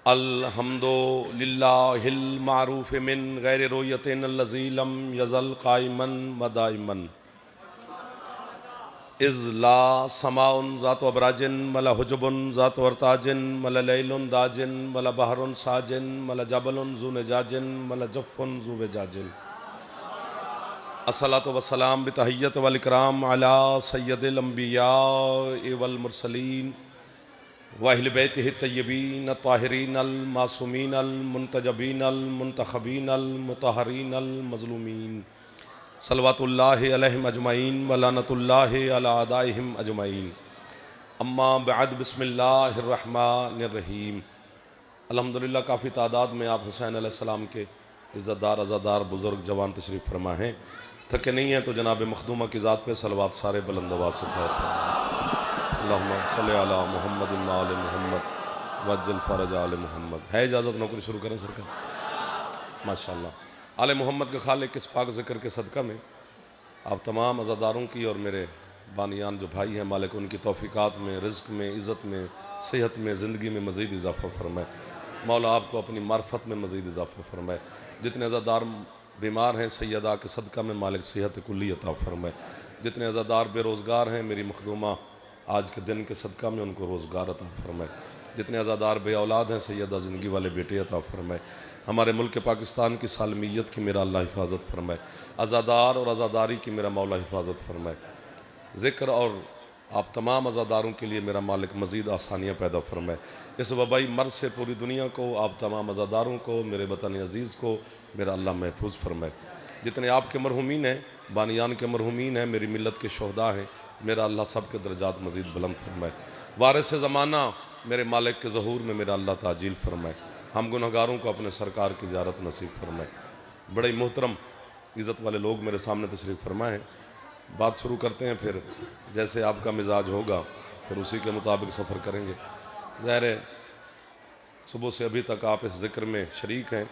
अल्हम्दुलिल्लाहिल मारूफ मिन गैर रोयतिन अल्लज़ी lump यज़ल क़ाइमन मदाइमन is ला समाउन ज़ात अबराजिन मला हुजुबुन ज़ात वरताजिन मला लैलुन दाजिन मला बहरुन साजिन मला जबलुन ज़ु नजाजिन मला जफ़्फ़ुन ज़ु वजाजिन अस्सलातु वस्सलाम बितहिय्यत वल इकराम अला सय्यदिल अंबिया वल मुरसलीन व अहले बैतिहि तय्यबीन ताहिरीन अल मासूमीन अल मुंतजबीन अल मुंतखबीन अल मुतहरीन अल मज़लूमीन सल्लवातुल्लाहि अलैहिम अजमईन व लानतुल्लाहि अला अदाइहिम अजमईन अम्मा बअद बिस्मिल्लाहिर रहमानिर रहीम। अल्हम्दुलिल्लाह काफ़ी तादाद में आप हुसैन अलैहिस्सलाम के इज़्ज़तदार अज़ादार बुज़ुर्ग जवान तशरीफ़ फरमा हैं। थके नहीं हैं तो जनाब मखदूमा की ज़ात पे सलवात सारे बुलंद आवाज़ से अल्लाहुम्मा सल्लि अला मुहम्मद व आले मुहम्मद वज्जल फ़रज आले मुहम्मद। है इजाज़त नौकरी शुरू करें सरकार? माशाअल्लाह। आले मुहम्मद के खालिक किस पाक ज़िक्र के सदक़ा में आप तमाम अज़ादारों की और मेरे बानियान जो भाई हैं मालिक उनकी तौफ़ीक़ात में, रिज़्क़ में, इज़्ज़त में, सेहत में, ज़िंदगी में मज़ीद इजाफ़ा फ़रमाए। मौला आपको अपनी मार्फत में मज़ीद इजाफ़ा फ़रमाए। जितने अज़ादार बीमार हैं सैयदा के सदक़ा में मालिक सेहत कुल्ली अता फ़रमाए। जितने अज़ादार बेरोज़गार हैं मेरी मखदूमा आज के दिन के सदक़ा में उनको रोज़गार अता फ़रमाए। जितने अज़ादार बे औलाद हैं सैयदा ज़िंदगी वाले बेटे अता फ़रमाए। हमारे मुल्क पाकिस्तान की सालमियत की मेरा अल्लाह हिफाजत फ़रमाए। अज़ादार और अज़ादारी की मेरा मौला हिफाजत फ़रमाए। ज़िक्र और आप तमाम अज़ादारों के लिए मेरा मालिक मज़ीद आसानियाँ पैदा फ़रमाए। इस वबाई मर्ज़ से पूरी दुनिया को, आप तमाम अज़ादारों को, मेरे वतन अज़ीज़ को मेरा अल्लाह महफूज फ़रमाए। जितने आपके मरहुमीन हैं, बानियान के मरहुमीन हैं, मेरी मिल्लत के शोहदा हैं, मेरा अल्लाह सब के दर्जात मज़ीद बुलंद फ़रमाए। वारिस ज़माना मेरे मालिक के ज़हूर में मेरा अल्लाह ताजील फ़रमाए। हम गुनहगारों को अपने सरकार की ज़ियारत नसीब फ़रमाए। बड़े मोहतरम इज़्ज़त वाले लोग मेरे सामने तशरीफ़ फरमा हैं। बात शुरू करते हैं, फिर जैसे आपका मिजाज होगा फिर उसी के मुताबिक सफ़र करेंगे। ज़ाहिर है सुबह से अभी तक आप इस ज़िक्र में शरीक हैं,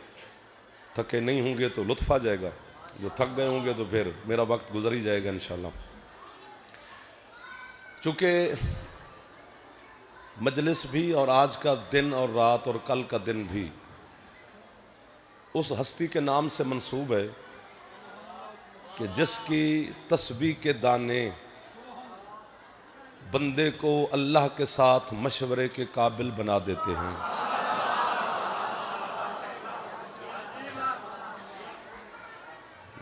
थके नहीं होंगे तो लुत्फ़ आ जाएगा, जो थक गए होंगे तो फिर मेरा वक्त गुजर ही जाएगा इंशाअल्लाह। चूँकि मजलिस भी और आज का दिन और रात और कल का दिन भी उस हस्ती के नाम से मंसूब है कि जिसकी तस्बीह के दाने बंदे को अल्लाह के साथ मशवरे के काबिल बना देते हैं।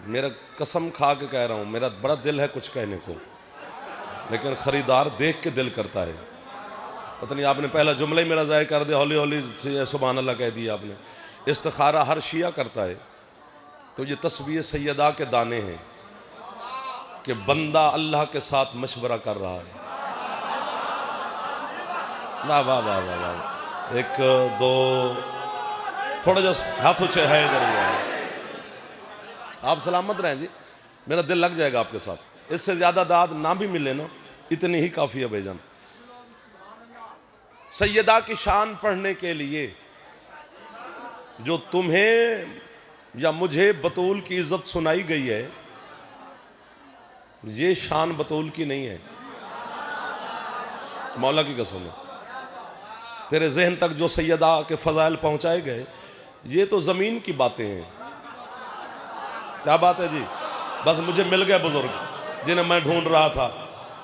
मेरा कसम खा के कह रहा हूँ, मेरा बड़ा दिल है कुछ कहने को, लेकिन ख़रीदार देख के दिल करता है। पता नहीं आपने पहला जुमला ही मेरा ज़ाय कर दिया, हौली हौली से सुभान अल्लाह कह दिया आपने। इस्तिखारा हर शिया करता है, तो ये तस्बीह सैयदा के दाने हैं कि बंदा अल्लाह के साथ मशवरा कर रहा है। वाह वाह वाह वाह वाह। एक दो थोड़ा जो हाथ ऊंचे है इधर, आप सलामत रहें जी, मेरा दिल लग जाएगा आपके साथ। इससे ज़्यादा दाद ना भी मिले ना, इतनी ही काफ़ी है भाईजान। सैयदा की शान पढ़ने के लिए जो तुम्हें या मुझे बतूल की इज्जत सुनाई गई है, ये शान बतूल की नहीं है, मौला की कसम है। तेरे जहन तक जो सैयदा के फजाइल पहुंचाए गए, ये तो ज़मीन की बातें हैं। क्या बात है जी? बस मुझे मिल गए बुजुर्ग जिन्हें मैं ढूंढ रहा था,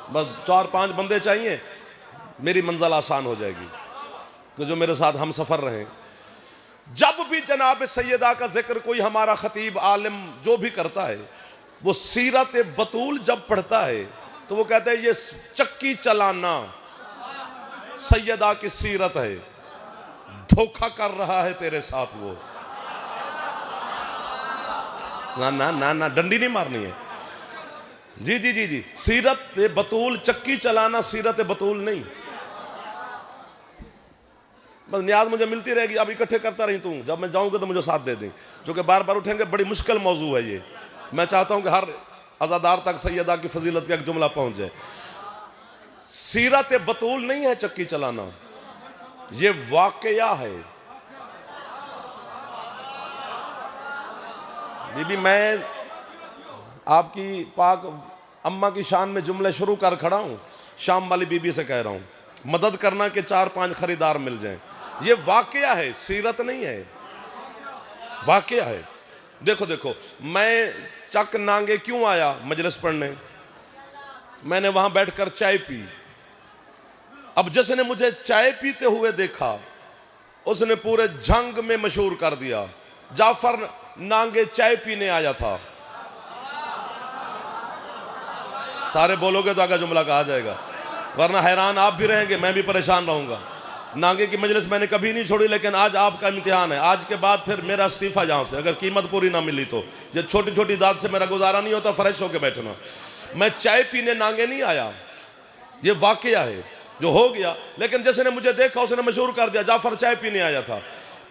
बस 4-5 बंदे चाहिए, मेरी मंजिल आसान हो जाएगी, कि जो मेरे साथ हम सफ़र रहें। जब भी जनाब सैयदा का जिक्र कोई हमारा खतीब आलिम जो भी करता है, वो सीरत बतूल जब पढ़ता है तो वो कहते हैं ये चक्की चलाना सैयदा की सीरत है, धोखा कर रहा है तेरे साथ वो। ना ना ना ना, डंडी नहीं मारनी है जी जी जी जी। सीरत बतूल, चक्की चलाना सीरत बतूल नहीं। बस न्याज मुझे मिलती रहेगी, अब इकट्ठे करता रही तू, जब मैं जाऊंगा तो मुझे साथ दे दें, क्योंकि बार बार उठेंगे, बड़ी मुश्किल मौजू है ये। मैं चाहता हूं कि हर अज़ादार तक सैयदा की फजीलत का एक जुमला पहुंच जाए। सीरत बतूल नहीं है चक्की चलाना, ये वाकया है। बीबी मैं आपकी पाक अम्मा की शान में जुमले शुरू कर खड़ा हूँ, शाम वाली बीबी से कह रहा हूँ, मदद करना कि 4-5 खरीदार मिल जाएं। ये वाकया है, सीरत नहीं है, वाकया है। देखो देखो, मैं चक नांगे क्यों आया मजलिस पढ़ने? मैंने वहां बैठकर चाय पी। अब जिसने मुझे चाय पीते हुए देखा उसने पूरे जंग में मशहूर कर दिया, जाफर नांगे चाय पीने आया था। सारे बोलोगे तो आगे जुमला कहा जाएगा, वरना हैरान आप भी रहेंगे, मैं भी परेशान रहूंगा। नांगे की मजलिस मैंने कभी नहीं छोड़ी, लेकिन आज आपका इम्तिहान है। आज के बाद फिर मेरा इस्तीफा यहाँ से, अगर कीमत पूरी ना मिली तो। ये छोटी छोटी दाद से मेरा गुजारा नहीं होता, फ्रेश होकर बैठना। मैं चाय पीने नांगे नहीं आया, ये वाकया है जो हो गया। लेकिन जिसने मुझे देखा उसने मशहूर कर दिया, जाफर चाय पीने आया था।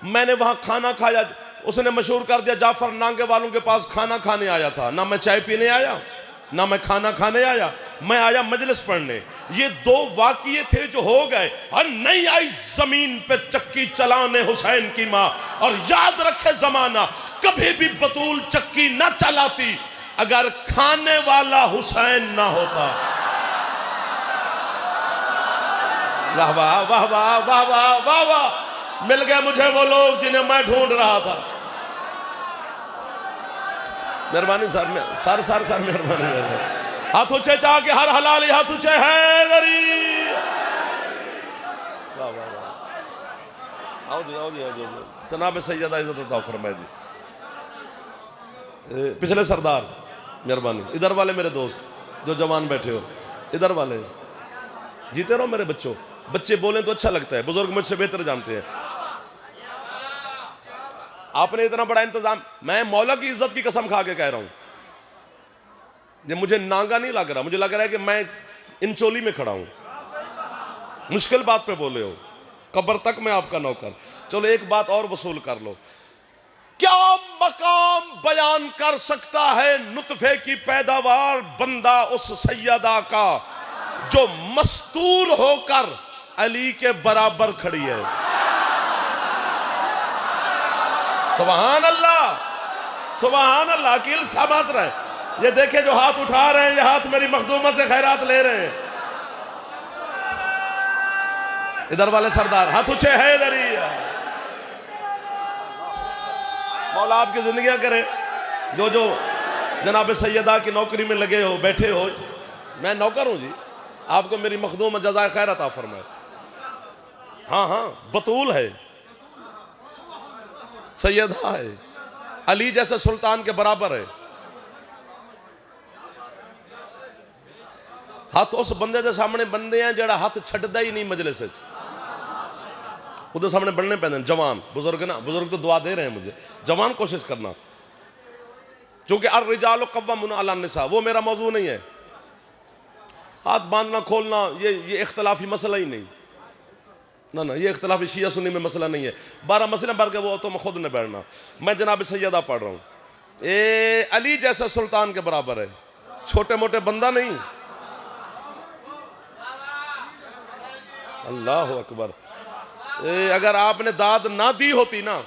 मैंने वहां खाना खाया, उसने मशहूर कर दिया, जाफर नांगे वालों के पास खाना खाने आया था। ना मैं चाय पीने आया, ना मैं खाना खाने आया, मैं आया मजलिस पढ़ने। ये दो वाक़ये थे जो हो गए। और नहीं आई जमीन पे चक्की चलाने हुसैन की माँ। और याद रखे जमाना, कभी भी बतूल चक्की न चलाती अगर खाने वाला हुसैन ना होता। वाह वाह वाह वाह वाह वाह वाह वाह, मिल गए मुझे वो लोग जिन्हें मैं ढूंढ रहा था। मेहरबानी सर, सर सर सर मेहरबानी। हाथ ऊंचे चाह के हर हलाली हाथ ऊंचे है गरीब। वाह वाह वाह, आओ जी आओ जी आओ जी। जनाब सैयदा इज्जत अता फरमाए जी। पिछले सरदार मेहरबानी, इधर वाले मेरे दोस्त जो जवान बैठे हो, इधर वाले जीते रहो मेरे बच्चों। बच्चे बोलें तो अच्छा लगता है, बुजुर्ग मुझसे बेहतर जानते हैं। आपने इतना बड़ा इंतजाम, मैं मौला की इज्जत की कसम खा के कह रहा हूं, ये मुझे नांगा नहीं लग रहा, मुझे लग रहा है कि मैं इंचोली में खड़ा हूं। मुश्किल बात पे बोले हो, कब्र तक मैं आपका नौकर। चलो एक बात और वसूल कर लो, क्या मकाम बयान कर सकता है नुतफे की पैदावार बंदा उस सैयदा का जो मस्तूर होकर अली के बराबर खड़ी है। सुभान अल्लाह, सुभान अल्लाह। अकील सामत रहे। ये देखे जो हाथ उठा रहे हैं, ये हाथ मेरी मखदूमा से खैरात ले रहे हैं। इधर वाले सरदार हाथ ऊंचे है, इधर ही। मौला आपकी जिंदगियां करे। जो जो जनाब सैयदा की नौकरी में लगे हो, बैठे हो, मैं नौकर हूं जी, आपको मेरी मखदूम जज़ाए खैर अता फरमाए। हाँ हाँ, बतूल है, सैयदा है, अली जैसे सुल्तान के बराबर है। हाथ उस बंदे के सामने बनते हैं जड़ा हाथ छड्डदा ही नहीं मजलिस च, उहदे सामने बनने पैंदे। जवान बुजुर्ग ना, बुजुर्ग तो दुआ दे रहे हैं मुझे, जवान कोशिश करना, क्योंकि अर रिजालु कव्वामुन अला निसा वो मेरा मौजू नहीं है। हाथ बांधना खोलना ये इख्तलाफी मसला ही नहीं, ना ना, ये इख्तलाफी शिया सुन्नी में मसला नहीं है। 12 मसले भर के वो तो मैं खुद ने बैठना। मैं जनाब सैयदा पढ़ रहा हूँ, ए अली जैसा सुल्तान के बराबर है, छोटे मोटे बंदा नहीं। अल्लाह अकबर। अगर आपने दाद ना दी होती ना,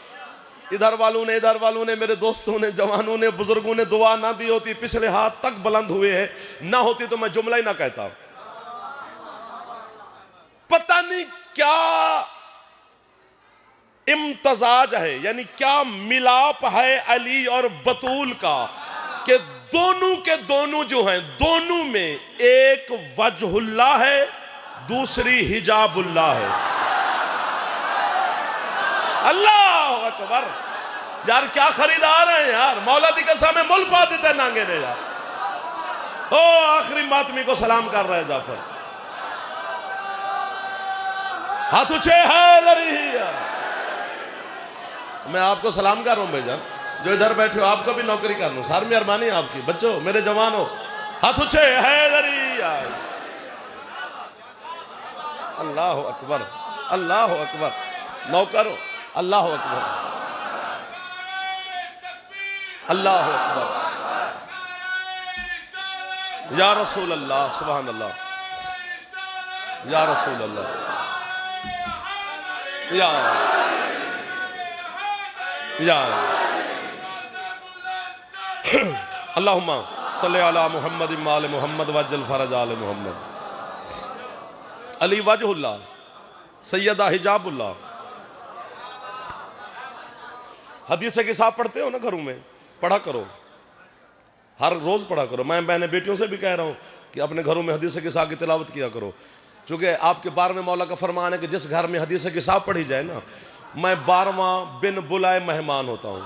इधर वालों ने मेरे दोस्तों ने, जवानों ने, बुजुर्गों ने दुआ ना दी होती, पिछले हाथ तक बुलंद हुए हैं ना होती, तो मैं जुमला ही ना कहता। पता नहीं क्या इम्तजाज है, यानी क्या मिलाप है अली और बतूल का, कि दोनों के दोनों जो हैं, दोनों में एक वजहुल्लाह है, दूसरी हिजाबुल्लाह है। अल्लाह अकबर। यार क्या खरीदार हैं यार, मौला दी कसम है, मुल पा देते नांगे ने यार। ओ आखिरी मातमी को सलाम कर रहे हैं जाफर, हाथ ऊंचे है। मैं आपको सलाम कर रहा हूं भाईजान, जो इधर बैठे हो, आपको भी नौकरी कर लूं, सारी मेहरबानी आपकी। बच्चों मेरे जवानों, हाथ ऊंचे है। अल्लाह अकबर, अल्लाह अकबर। नौकर, अल्लाह अकबर, अल्लाह अकबर। या रसूल अल्लाह, सुभान अल्लाह, या रसूल अल्लाह, या अल्लाहुम्मा सल्ली अला मुहम्मद माल मुहम्मद वज्जल फरज आल मुहम्मद। अली वजहुल्लाह, सैयदा हिजाबुल्लाह, हदीस किताब पढ़ते हो ना घरों में, पढ़ा करो, हर रोज पढ़ा करो। मैं बहने बेटियों से भी कह रहा हूँ कि अपने घरों में हदीस किताब की तिलावत किया करो, क्योंकि आपके 12वें मौला का फरमान है कि जिस घर में हदीस किताब पढ़ी जाए ना, मैं 12वां बिन बुलाए मेहमान होता हूँ।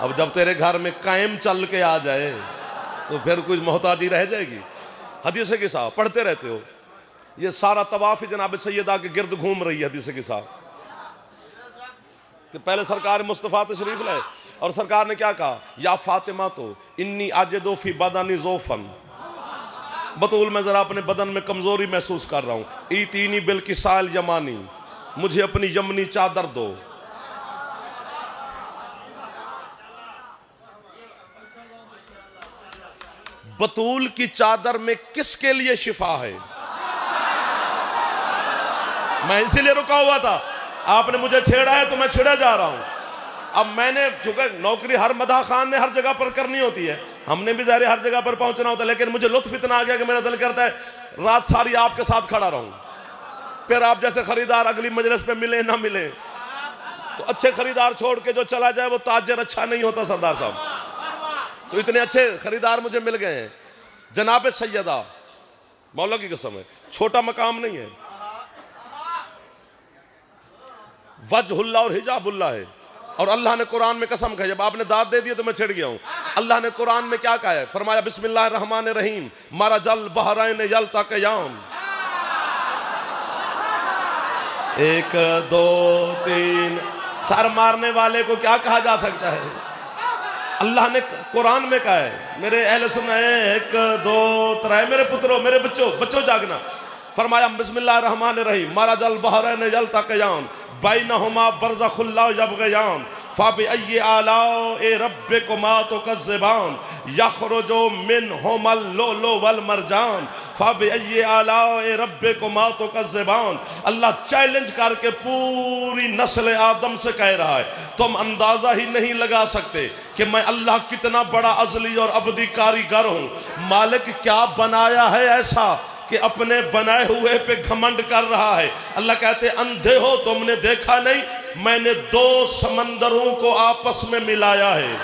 अब जब तेरे घर में कायम चल के आ जाए तो फिर कुछ मोहताजी रह जाएगी। हदीस किताब पढ़ते रहते हो, ये सारा तवाफ जनाब सैयदा के गिर्द घूम रही है हदीस किताब कि पहले सरकार मुस्तफ़ा तशरीफ लाए और सरकार ने क्या कहा, या फातिमा तो इन्नी आजिदो फी बदनी ज़ोफन, बतूल मैं जरा अपने बदन में कमजोरी महसूस कर रहा हूँ, ईतीनी बिलकिसाल यमानी, मुझे अपनी यमनी चादर दो। बतूल की चादर में किसके लिए शिफा है? मैं इसीलिए रुका हुआ था, आपने मुझे छेड़ा है तो मैं छिड़ा जा रहा हूं। अब मैंने, चूंकि नौकरी हर मदा खान ने हर जगह पर करनी होती है, हमने भी ज़ाहिर हर जगह पर पहुंचना होता है, लेकिन मुझे लुत्फ इतना आ गया कि मेरा दिल करता है रात सारी आपके साथ खड़ा रहूं। फिर आप जैसे खरीदार अगली मजलिस पे मिले ना मिले, तो अच्छे खरीदार छोड़ के जो चला जाए वो ताजर अच्छा नहीं होता सरदार साहब। तो इतने अच्छे खरीदार मुझे मिल गए हैं। जनाब सैयदा, मौला की कसम है, छोटा मकाम नहीं है, वजहुल्लाह और हिजाबुल्लाह है। और अल्लाह ने कुरान में कसम खाई, जब आपने दाद दे दी तो मैं छिड़ गया हूं। अल्लाह ने कुरान में क्या कहा है, फरमाया बिस्मिल्लाहिर रहमानिर रहीम, मारा जल बहरैन यल्तक़यान, 1 2 3, सर मारने वाले को क्या कहा जा सकता है? अल्लाह ने कुरान में कहा है, मेरे अहले सुन्नत है, 1 2 3, मेरे पुत्रों, मेरे बच्चों जागना। फरमाया बिस्मिल्लाहिर रहमानिर रहीम, मारा जल बहरैन यल्तक़यान, बैनहुमा बरज़खुल ला यबग़यान, फ़बिअय्यि आलाइ रब्बिकुमा तुकज़्ज़िबान, यख़रुजु मिनहुमल लुलु वल मरजान, फ़बिअय्यि आलाइ रब्बिकुमा तुकज़्ज़िबान। अल्लाह चैलेंज करके पूरी नस्ल आदम से कह रहा है, तुम अंदाजा ही नहीं लगा सकते कि मैं अल्लाह कितना बड़ा अज़ली और अबदी कारीगर हूँ। मालिक क्या बनाया है ऐसा कि अपने बनाए हुए पे घमंड कर रहा है। अल्लाह कहते अंधे हो, तुमने देखा नहीं, मैंने 2 समंदरों को आपस में मिलाया है।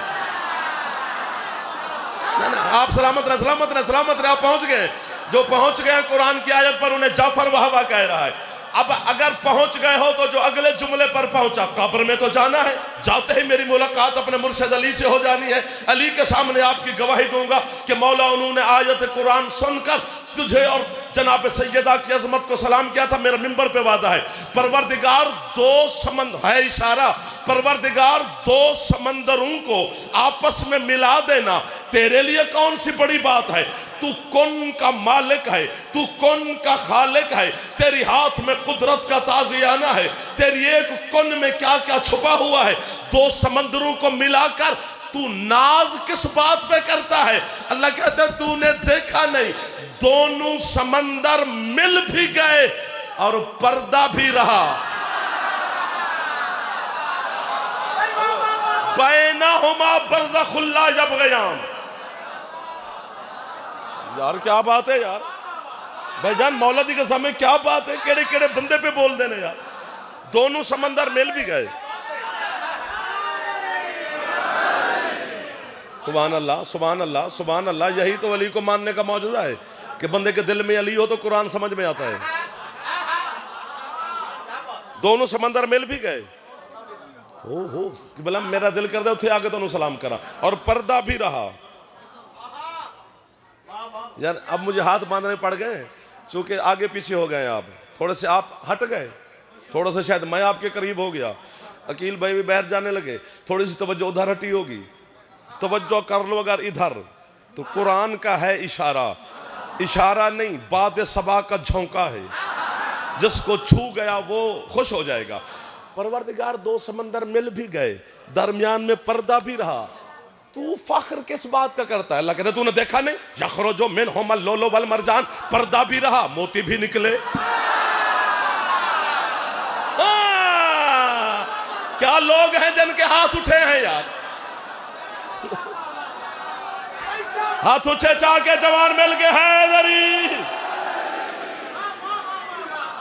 आप सलामत रहे, सलामत रहे, सलामत रहे, आप पहुंच गए। जो पहुंच गए कुरान की आयत पर उन्हें जाफर वाहवा कह रहा है। अब अगर पहुंच गए हो तो जो अगले जुमले पर पहुंचा, कब्र में तो जाना है, जाते ही मेरी मुलाकात अपने मुर्शिद अली से हो जानी है। अली के सामने आपकी गवाही दूंगा कि मौला उन्होंने आयत कुरान सुनकर तुझे और जनाब सैयदा की अजमत को सलाम किया था। मेरा मिंबर पे वादा है, परवरदिगार 2 समंदर है, इशारा, परवरदिगार 2 समंदरों को आपस में मिला देना तेरे लिए कौन सी बड़ी बात है? तू कौन का मालिक है, तू कौन का खालिक है, तेरी हाथ में कुदरत का ताज़ियाना है, तेरी एक कौन में क्या क्या छुपा हुआ है। 2 समंदरों को मिलाकर तू नाज किस बात पे करता है? अल्लाह कहता है तूने देखा नहीं, दोनों समंदर मिल भी गए और पर्दा भी रहा। बैनहुमा बरज़खुल ला यबग़यान। यार क्या बात है यार, भाईजान मौलवी के सामने क्या बात है, केड़े केड़े बंदे पे बोल देने यार। दोनों समंदर मिल भी गए। सुभान अल्लाह, सुभान अल्लाह, सुभान अल्लाह। यही तो अली को मानने का मौजूदा है कि बंदे के दिल में अली हो तो कुरान समझ में आता है। दोनों समंदर मिल भी गए। हो कि भला मेरा दिल कर दे उठे आके तो सलाम करा, और पर्दा भी रहा। यार अब मुझे हाथ बांधने पड़ गए, चूंकि आगे पीछे हो गए, आप थोड़े से आप हट गए, थोड़ा सा शायद मैं आपके करीब हो गया, अकील भाई भी बाहर जाने लगे, थोड़ी सी तवज्जो उधर हटी होगी। तवज्जो कर लो अगर इधर, तो कुरान का है इशारा, इशारा नहीं, बाद सबा का झोंका है, जिसको छू गया वो खुश हो जाएगा। परवरदिगार 2 समंदर मिल भी गए, दरमियान में पर्दा भी रहा। तू फख्र किस बात का करता है? अल्लाह कहता तूने देखा नहीं, यख़रुजु मिनहुमल लुलु वल मरजान, पर्दा भी रहा, मोती भी निकले। क्या लोग हैं जिनके हाथ उठे हैं यार। हाथ ऊंचे चाके जवान मिल के हैदरी।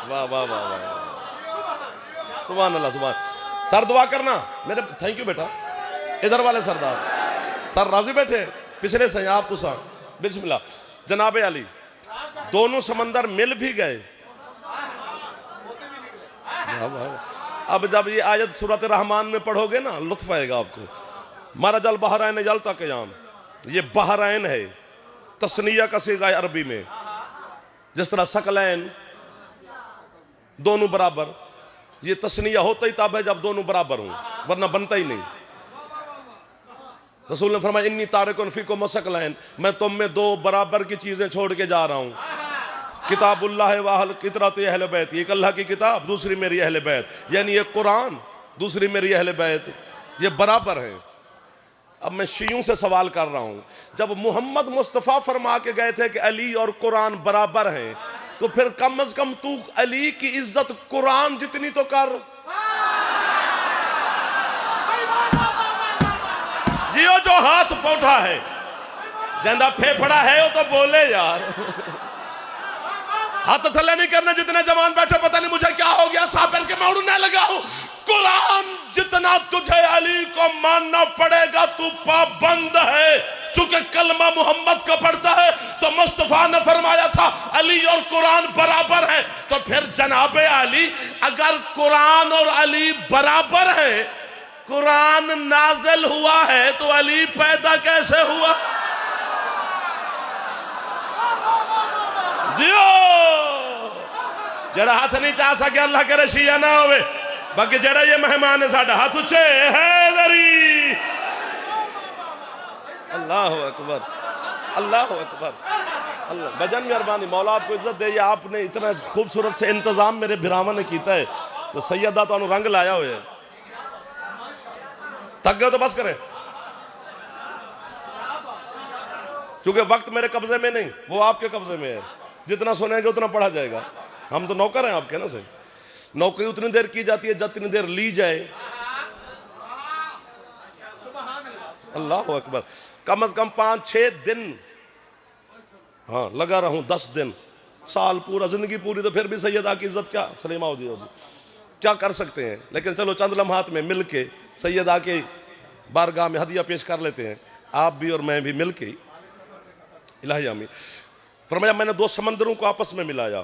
वाह वाह वाह वाह, सुभान अल्लाह, सुभान। सर दुआ करना मेरे, थैंक यू बेटा। इधर वाले सरदार सर राजी बैठे पिछले से आप तो सर बिस्मिल्लाह। जनाब अली दोनों समंदर मिल भी गए। अब जब ये आयत सूरत रहमान में पढ़ोगे ना लुत्फ आएगा आपको। मरजल बहरैन यल्ता क़याम, ये बहरैन है तस्निया का सीगा है अरबी में। जिस तरह सकलैन दोनों बराबर, ये तस्निया होता ही तब है जब दोनों बराबर हों, वरना बनता ही नहीं। रसूल ने फरमाया इन्नी तारिकुन फीकुम मसकलैन, मैं तुम में दो बराबर की चीजें छोड़ के जा रहा हूं। किताबुल्लाह व अहल कितरत अहले बैत, एक अल्लाह की किताब दूसरी मेरी अहले बैत, यानी एक कुरान दूसरी मेरी अहले बैत, ये बराबर है। अब मैं शियों से सवाल कर रहा हूं, जब मोहम्मद मुस्तफ़ा फरमा के गए थे कि अली और कुरान बराबर हैं, तो फिर कम अज कम तू अली की इज्जत कुरान जितनी तो कर। जियो जो हाथ पौधा है जंदा फेफड़ा है वो तो बोले यार। हाथ थल्ले नहीं करना जितने जवान बैठे, पता नहीं मुझे क्या हो गया, सापेल के मैं उड़ने लगा हूं। कुरान जितना तुझे अली को मानना पड़ेगा, तू पाबंद है। चूंकि कलमा मोहम्मद का पढ़ता है तो मुस्तफा ने फरमाया था अली और कुरान बराबर है, तो फिर जनाबे अली अगर कुरान और अली बराबर है, कुरान नाजिल हुआ है तो अली पैदा कैसे हुआ? जियो जरा हाथ नहीं चाह सके अल्लाह करे शिया ना होवे, बाकी जरा ये मेहमान है साडा हाथ उच्चे हैदरी। अल्लाह अकबर अल्लाह अकबर अल्लाह बजन मेहरबानी मौला आपको इज्जत दे। आपने इतना खूबसूरत से इंतजाम मेरे बिरामा ने किया है, तो सैयदा तो रंग लाया हुआ है। थक गए तो बस करें, क्योंकि वक्त मेरे कब्जे में नहीं, वो आपके कब्जे में है। जितना सुनेंगे उतना पढ़ा जाएगा। हम तो नौकर हैं आपके ना से। नौकरी उतनी देर की जाती है जितनी देर ली जाए। अल्लाह अकबर। कम से कम 5-6 दिन हाँ लगा रहूं, 10 दिन, साल पूरा, जिंदगी पूरी, तो फिर भी सैयदा की इज्जत क्या सलीमा हो जी क्या कर सकते हैं। लेकिन चलो चंद लम्हात में मिल के सैयदा के बारगाह में हदिया पेश कर लेते हैं, आप भी और मैं भी मिल के। इलाही आमीन। फरमाया मैंने 2 समंदरों को आपस में मिलाया,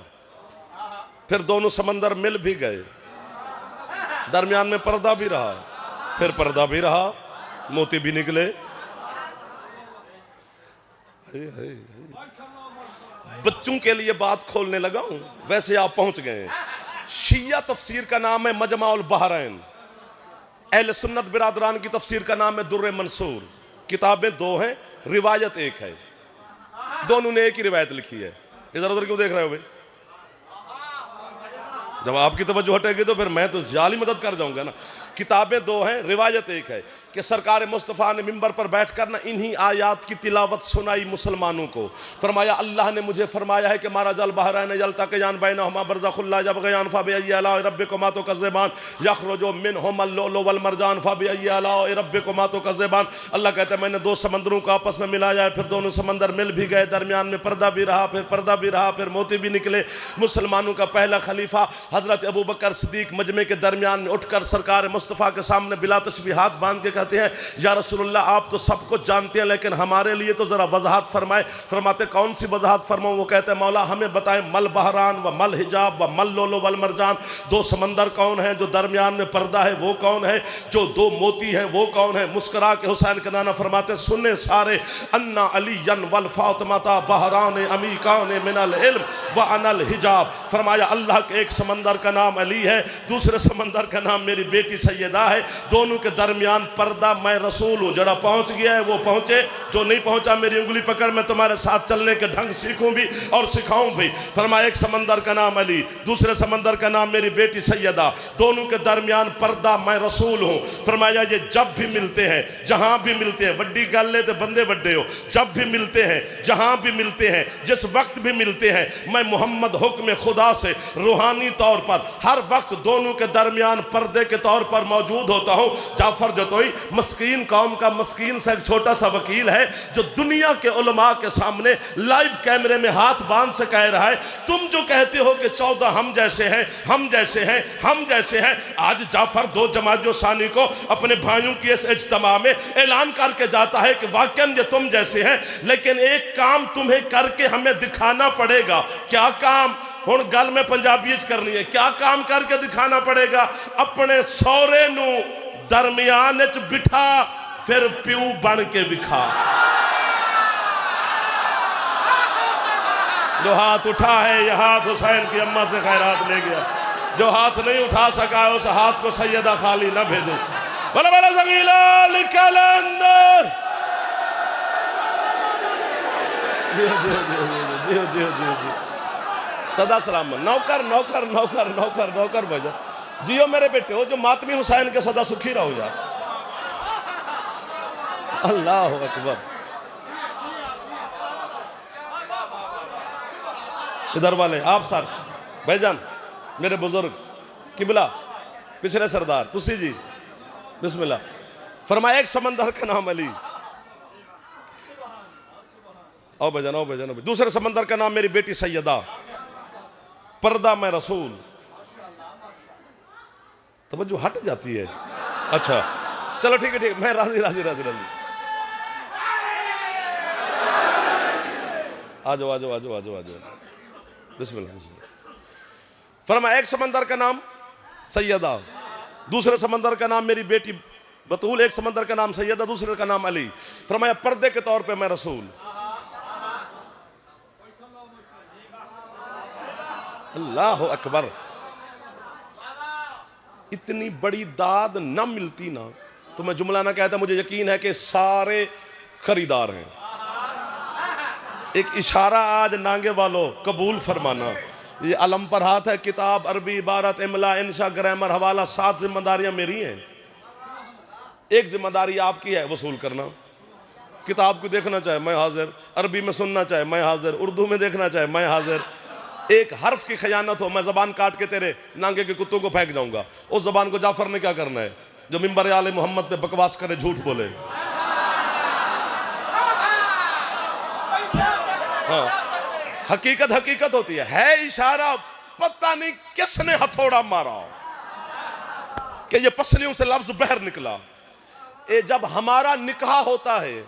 फिर दोनों समंदर मिल भी गए, दरमियान में पर्दा भी रहा, फिर पर्दा भी रहा, मोती भी निकले। बच्चों के लिए बात खोलने लगा हूं, वैसे आप पहुंच गए। शिया तफसीर का नाम है मजमाउल बहरैन, अहले सुन्नत बिरादरान की तफसीर का नाम है दुर्र मंसूर। किताबें 2 हैं, रिवायत 1 है, दोनों ने एक ही रिवायत लिखी है। इधर उधर क्यों देख रहे हो भाई? जब आपकी तवज्जो हटेगी तो फिर मैं तो जाली मदद कर जाऊंगा ना। किताबें 2 हैं, रिवायत 1 है कि सरकार मुस्तफ़ा ने मिंबर पर बैठकर ना इन्हीं आयात की तिलावत सुनाई मुसलमानों को। फरमाया अल्लाह ने मुझे फरमाया है कि मारा जल बहरैन यल्ता क़यान बैनहुमा बरज़खुल ला यबग़ियान फबिअय्यि आलाइ रब्बिकुमा तुकज़्ज़िबान यख़रुजु मिनहुमा अल-लुअलुअ वल मरजान फबिअय्यि आलाइ रब्बिकुमा तुकज़्ज़िबान। अल्लाह कहता है मैंने 2 समंदरों को आपस में मिलाया है, फिर दोनों समंदर मिल भी गए, दरमियान में पर्दा भी रहा, फिर पर्दा भी रहा, फिर मोती भी निकले। मुसलमानों का पहला खलीफा हजरत अबू बकर सिद्दीक मजमे के दरमियान में उठकर सरकार मुस्तफ़ा के सामने बिला तशबीह हाथ बांध के कहते हैं या रसूलुल्लाह आप तो सब कुछ जानते हैं, लेकिन हमारे लिए तो जरा वजाहत फरमाए। फरमाते कौन सी वजाहत फरमाऊं? वो कहते हैं मौला हमें बताएं मल बहरान व मल हिजाब व मल लोलो वल मरजान, 2 समंदर कौन है, जो दरमियान में पर्दा है वो कौन है, जो 2 मोती है वो कौन है? मुस्कुरा के हुसैन के नाना फरमाते सुने सारे अन्ना अलीयन वल फातिमाता बहरान अमीकान मिनल इल्म व अनल हिजाब। फरमाया अल्लाह के एक समंदर का नाम अली है, दूसरे समंदर का नाम मेरी बेटी सैयदा है, दोनों के दरमियान पर्दा, मैं रसूल हूं। जरा पहुंच गया है वो पहुंचे, जो नहीं पहुंचा मेरी उंगली पकड़ मैं तुम्हारे साथ चलने के ढंग सीखूं भी और सिखाऊं भी। फरमाया एक समंदर का नाम अली, दूसरे समंदर का नाम मेरी बेटी सैयदा, दोनों के दरमियान पर्दा, मैं रसूल हूं। फरमाया ये जब भी मिलते हैं, जहां भी मिलते हैं, वड्डी गल ले तो बंदे वड्डे हो, जब भी मिलते हैं, जहां भी मिलते हैं, जिस वक्त भी मिलते हैं, मैं मोहम्मद हुक्म खुदा से रूहानी तौर तौर पर हर वक्त दोनों के दरमियान पर्दे के तौर पर मौजूद होता हूँ। जाफर जतोई मस्कीन कौम का मस्कीन सा एक छोटा सा वकील है जो दुनिया के उलमा के सामने लाइव कैमरे में हाथ बांध से कह रहा है, तुम जो कहते हो कि 14 हम जैसे हैं, हम जैसे हैं, हम जैसे हैं। आज जाफर 2 जमात सानी को अपने भाइयों की इस इज्तिमा में ऐलान करके जाता है कि वाकई ये तुम जैसे हैं, लेकिन एक काम तुम्हें करके हमें दिखाना पड़ेगा। क्या काम? हुण गल में पंजाबी करनी है। क्या काम करके दिखाना पड़ेगा? अपने सौरे नू दरमियान च बिठा फिर प्यू बन के विखा। जो हाथ उठा है यह हाथ हुसैन की अम्मा से खैरात ले गया। जो हाथ नहीं उठा सका उस हाथ को सैयदा खाली ना भेजो। बोले बोले ज़गीला निकल अंदर। जी सदा सलाम। नौकर नौकर नौकर नौकर नौकर भजो। जियो मेरे बेटे हो जो मातमी हुसैन के सदा सुखी रहो यार। अल्लाह अकबर। इधर वाले आप सर भाईजान मेरे बुजुर्ग किबला पिछले सरदार तुसी जी बिस्मिल्लाह। फरमाया एक समंदर का नाम अली। आओ भाईजान आओ भाईजान। दूसरे समंदर का नाम मेरी बेटी सैयदा। पर्दा मैं रसूल। तवज्जो हट जाती है। अच्छा चलो ठीक है ठीक है, मैं राजी राजी राजी राजी। आ जाओ आ जाओ आ जाओ आ जाओ आ जाओ। बिस्मिल्लाह बिस्मिल्लाह। फरमाया एक समंदर का नाम सैयदा, दूसरे समंदर का नाम मेरी बेटी बतूल, एक समंदर का नाम सैयदा, दूसरे का नाम अली। फरमाया पर्दे के तौर पे मैं रसूल। अल्लाह अकबर। इतनी बड़ी दाद न मिलती ना तो मैं जुमला ना कहता। मुझे यकीन है कि सारे खरीदार हैं। एक इशारा आज नांगे वालों कबूल फरमाना। ये अलम पर हाथ है, किताब, अरबी, इबारत, इमला, इंशा, ग्रामर, हवाला, 7 जिम्मेदारियां मेरी हैं। एक जिम्मेदारी आपकी है वसूल करना। किताब को देखना चाहे मैं हाजिर, अरबी में सुनना चाहे मैं हाजिर, उर्दू में देखना चाहे मैं हाजिर। एक हर्फ की खयानत हो मैं जबान काट के तेरे नांगे के कुत्तों को फेंक जाऊंगा। उस जबान को जाफर ने क्या करना है जो मिंबर आले मोहम्मद पे बकवास करे, झूठ बोले। हाँ हकीकत हकीकत होती है इशारा। पता नहीं किसने हथौड़ा मारा कि ये पसलियों से लफ्ज बहर निकला। ये जब हमारा निकाह होता है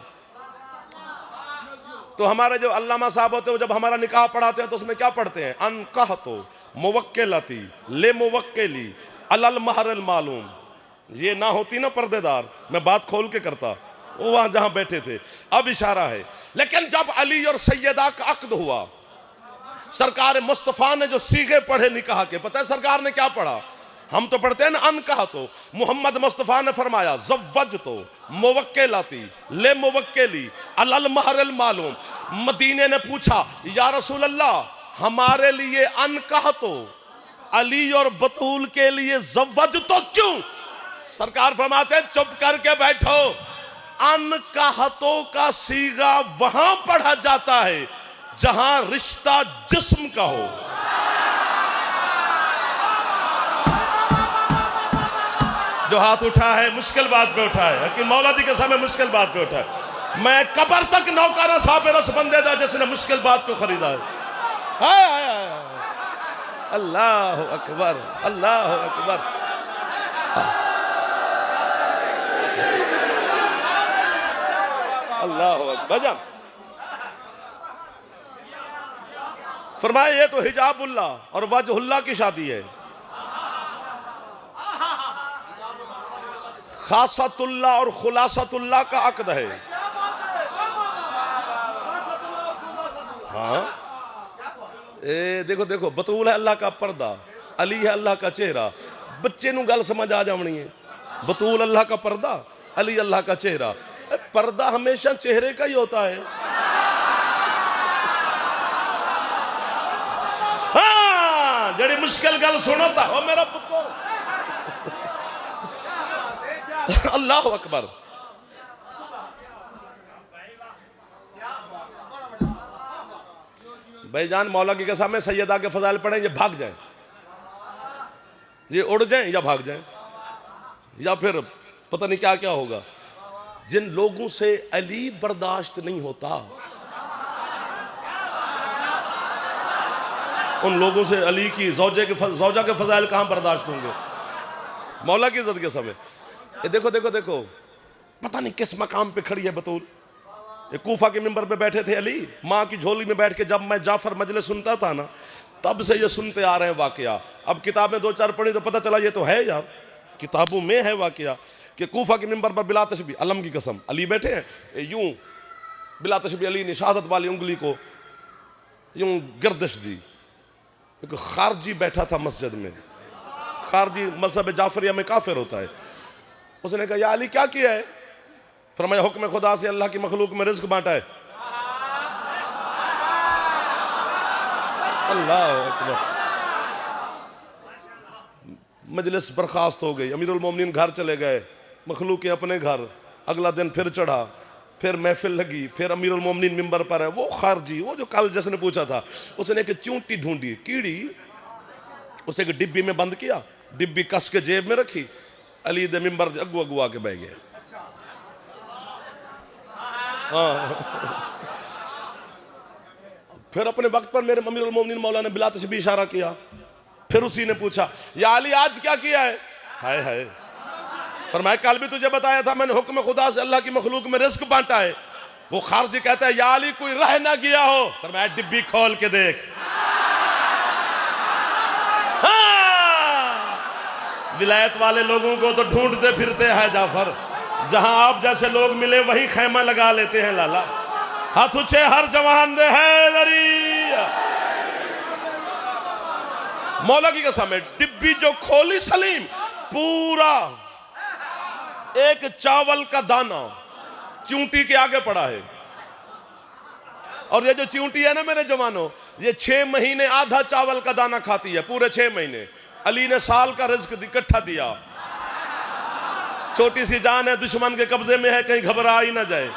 तो हमारे जो अल्लामा साहब होते हैं जब हमारा निकाह पढ़ाते हैं तो उसमें क्या पढ़ते हैं? अनकाह तो मुवक्किलती ले मुवक्किली अलल महरल मालूम। ये ना होती ना पर्देदार मैं बात खोल के करता, वो वहां जहां बैठे थे। अब इशारा है। लेकिन जब अली और सैयदा का अक्द हुआ, सरकार मुस्तफा ने जो सीगे पढ़े निकाह के, पता है सरकार ने क्या पढ़ा? हम तो पढ़ते हैं ना अनकाह तो। मोहम्मद मुस्तफा ने फरमाया ज़व्वज तो मुवक्किलाती ले मुवक्किली अलल महरल मालूम। मदीने ने पूछा या रसूल अल्लाह हमारे लिए अनकाह तो, अली और बतूल के लिए ज़व्वज तो क्यों? सरकार फरमाते हैं चुप करके बैठो। अनकाहतों का सीगा वहां पढ़ा जाता है जहां रिश्ता जिस्म का हो। जो हाथ उठा है मुश्किल बात पे उठा है कि मौलादी के समय मुश्किल बात पे उठा है। मैं कब्र तक नौकारा साहब रस बंदे था जिसने मुश्किल बात को खरीदा है। हाय हाय हाय। अल्लाह अकबर अल्लाह अकबर। अल्लाह अकबर। फरमाया ये तो हिजाबुल्लाह और वजहुल्लाह की शादी है। खासतुल्लाह और खुलासतुल्लाह का अक्द है। हाँ देखो देखो बतूल है अल्लाह का पर्दा, अली है अल्लाह का चेहरा। बच्चे नू गल समझ आ जानी है। बतूल अल्लाह का पर्दा, अली अल्लाह का चेहरा। पर्दा हमेशा चेहरे का ही होता है। हाँ जड़ी मुश्किल गल सुनो था ओ मेरा पुत्र। अल्लाह अकबर। भाईजान मौला की कसम में सैयदा के फजाइल पढ़ेंगे भाग जाए। ये उड़ जाएं या भाग जाएं, या फिर पता नहीं क्या क्या होगा। जिन लोगों से अली बर्दाश्त नहीं होता, उन लोगों से अली की जौजा के फजाइल कहां बर्दाश्त होंगे मौला की इज्जत के समय। ये देखो देखो देखो, पता नहीं किस मकाम पे खड़ी है बतूल। ये कूफा के मिंबर पे बैठे थे अली, माँ की झोली में बैठ के। जब मैं जाफर मजलिस सुनता था ना, तब से ये सुनते आ रहे हैं वाकया। अब किताबें दो चार पढ़ी तो पता चला ये तो है यार, किताबों में है वाकया कि कूफा के मिंबर पर बिला तशबी, अलम की कसम, अली बैठे हैं यूं, बिला तशबी अली ने शहादत वाली उंगली को यूं गर्दिश दी। एक खारजी बैठा था मस्जिद में, खारजी मजहब जाफरिया में काफिर होता है। उसने कहा या अली क्या किया है? फरमाया हुक्म खुदा से अल्लाह की मखलूक में रिज्क बांटा है। अल्लाह अकबर। मजलिस बर्खास्त हो गई, अमीरुल मोमिनीन घर चले गए, मखलूक के अपने घर। अगला दिन फिर चढ़ा, फिर महफिल लगी, फिर अमीरुल मोमिनीन मिंबर पर है। वो खारजी, वो जो कल जिसने पूछा था, उसने एक चूंटी ढूंढी, कीड़ी, उसे एक डिब्बी में बंद किया, डिब्बी कस के जेब में रखी, अली दे मिंबर अगू अगू आके बह गया। फिर अपने वक्त पर मेरे अमीरुल मोमिनीन मौला ने बिला तशबीह इशारा किया। फिर उसी ने पूछा या अली आज क्या किया है? हाय हाय। फरमाया कल भी तुझे बताया था मैंने, हुक्म खुदा से अल्लाह की मखलूक में रिज्क बांटा है। वो खारजी कहता है या अली कोई रह ना गया हो। फरमाया डिब्बी खोल के देख। विलायत वाले लोगों को तो ढूंढते फिरते हैं जाफर, जहां आप जैसे लोग मिले वहीं खैमा लगा लेते हैं लाला। हाथ ऊंचे हर जवान दे हैदरी। मौला की कसम है, डिब्बी जो खोली सलीम, पूरा एक चावल का दाना चूंटी के आगे पड़ा है। और ये जो चूंटी है ना मेरे जवानों, ये 6 महीने आधा चावल का दाना खाती है, पूरे 6 महीने। अली ने साल का रिज्क इकट्ठा दिया। छोटी सी जान है, दुश्मन के कब्जे में है, कहीं घबरा ही ना जाए।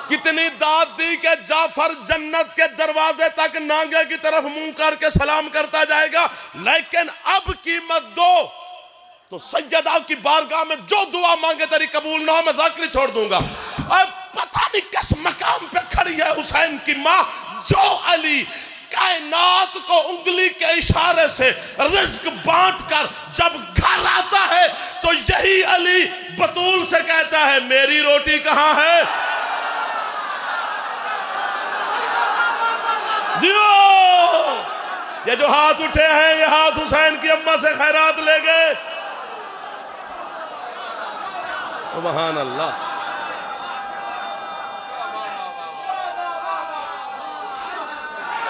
कितनी दाद दी कि जाफर जन्नत के दरवाजे तक नांगे की तरफ मुंह करके सलाम करता जाएगा, लेकिन अब कीमत दो तो सैयदा की बारगाह में जो दुआ मांगे तेरी कबूल ना हो, मैं जाकरी छोड़ दूंगा। अब पता नहीं किस मकाम पे खड़ी है हुसैन की मां, जो अली कायनात को उंगली के इशारे से रिज्क बांट कर जब घर आता है तो यही अली बतूल से कहता है मेरी रोटी कहां है? ये जो हाथ उठे हैं, ये हाथ हुसैन की अम्मा से खैरात ले गए। सुभान अल्लाह।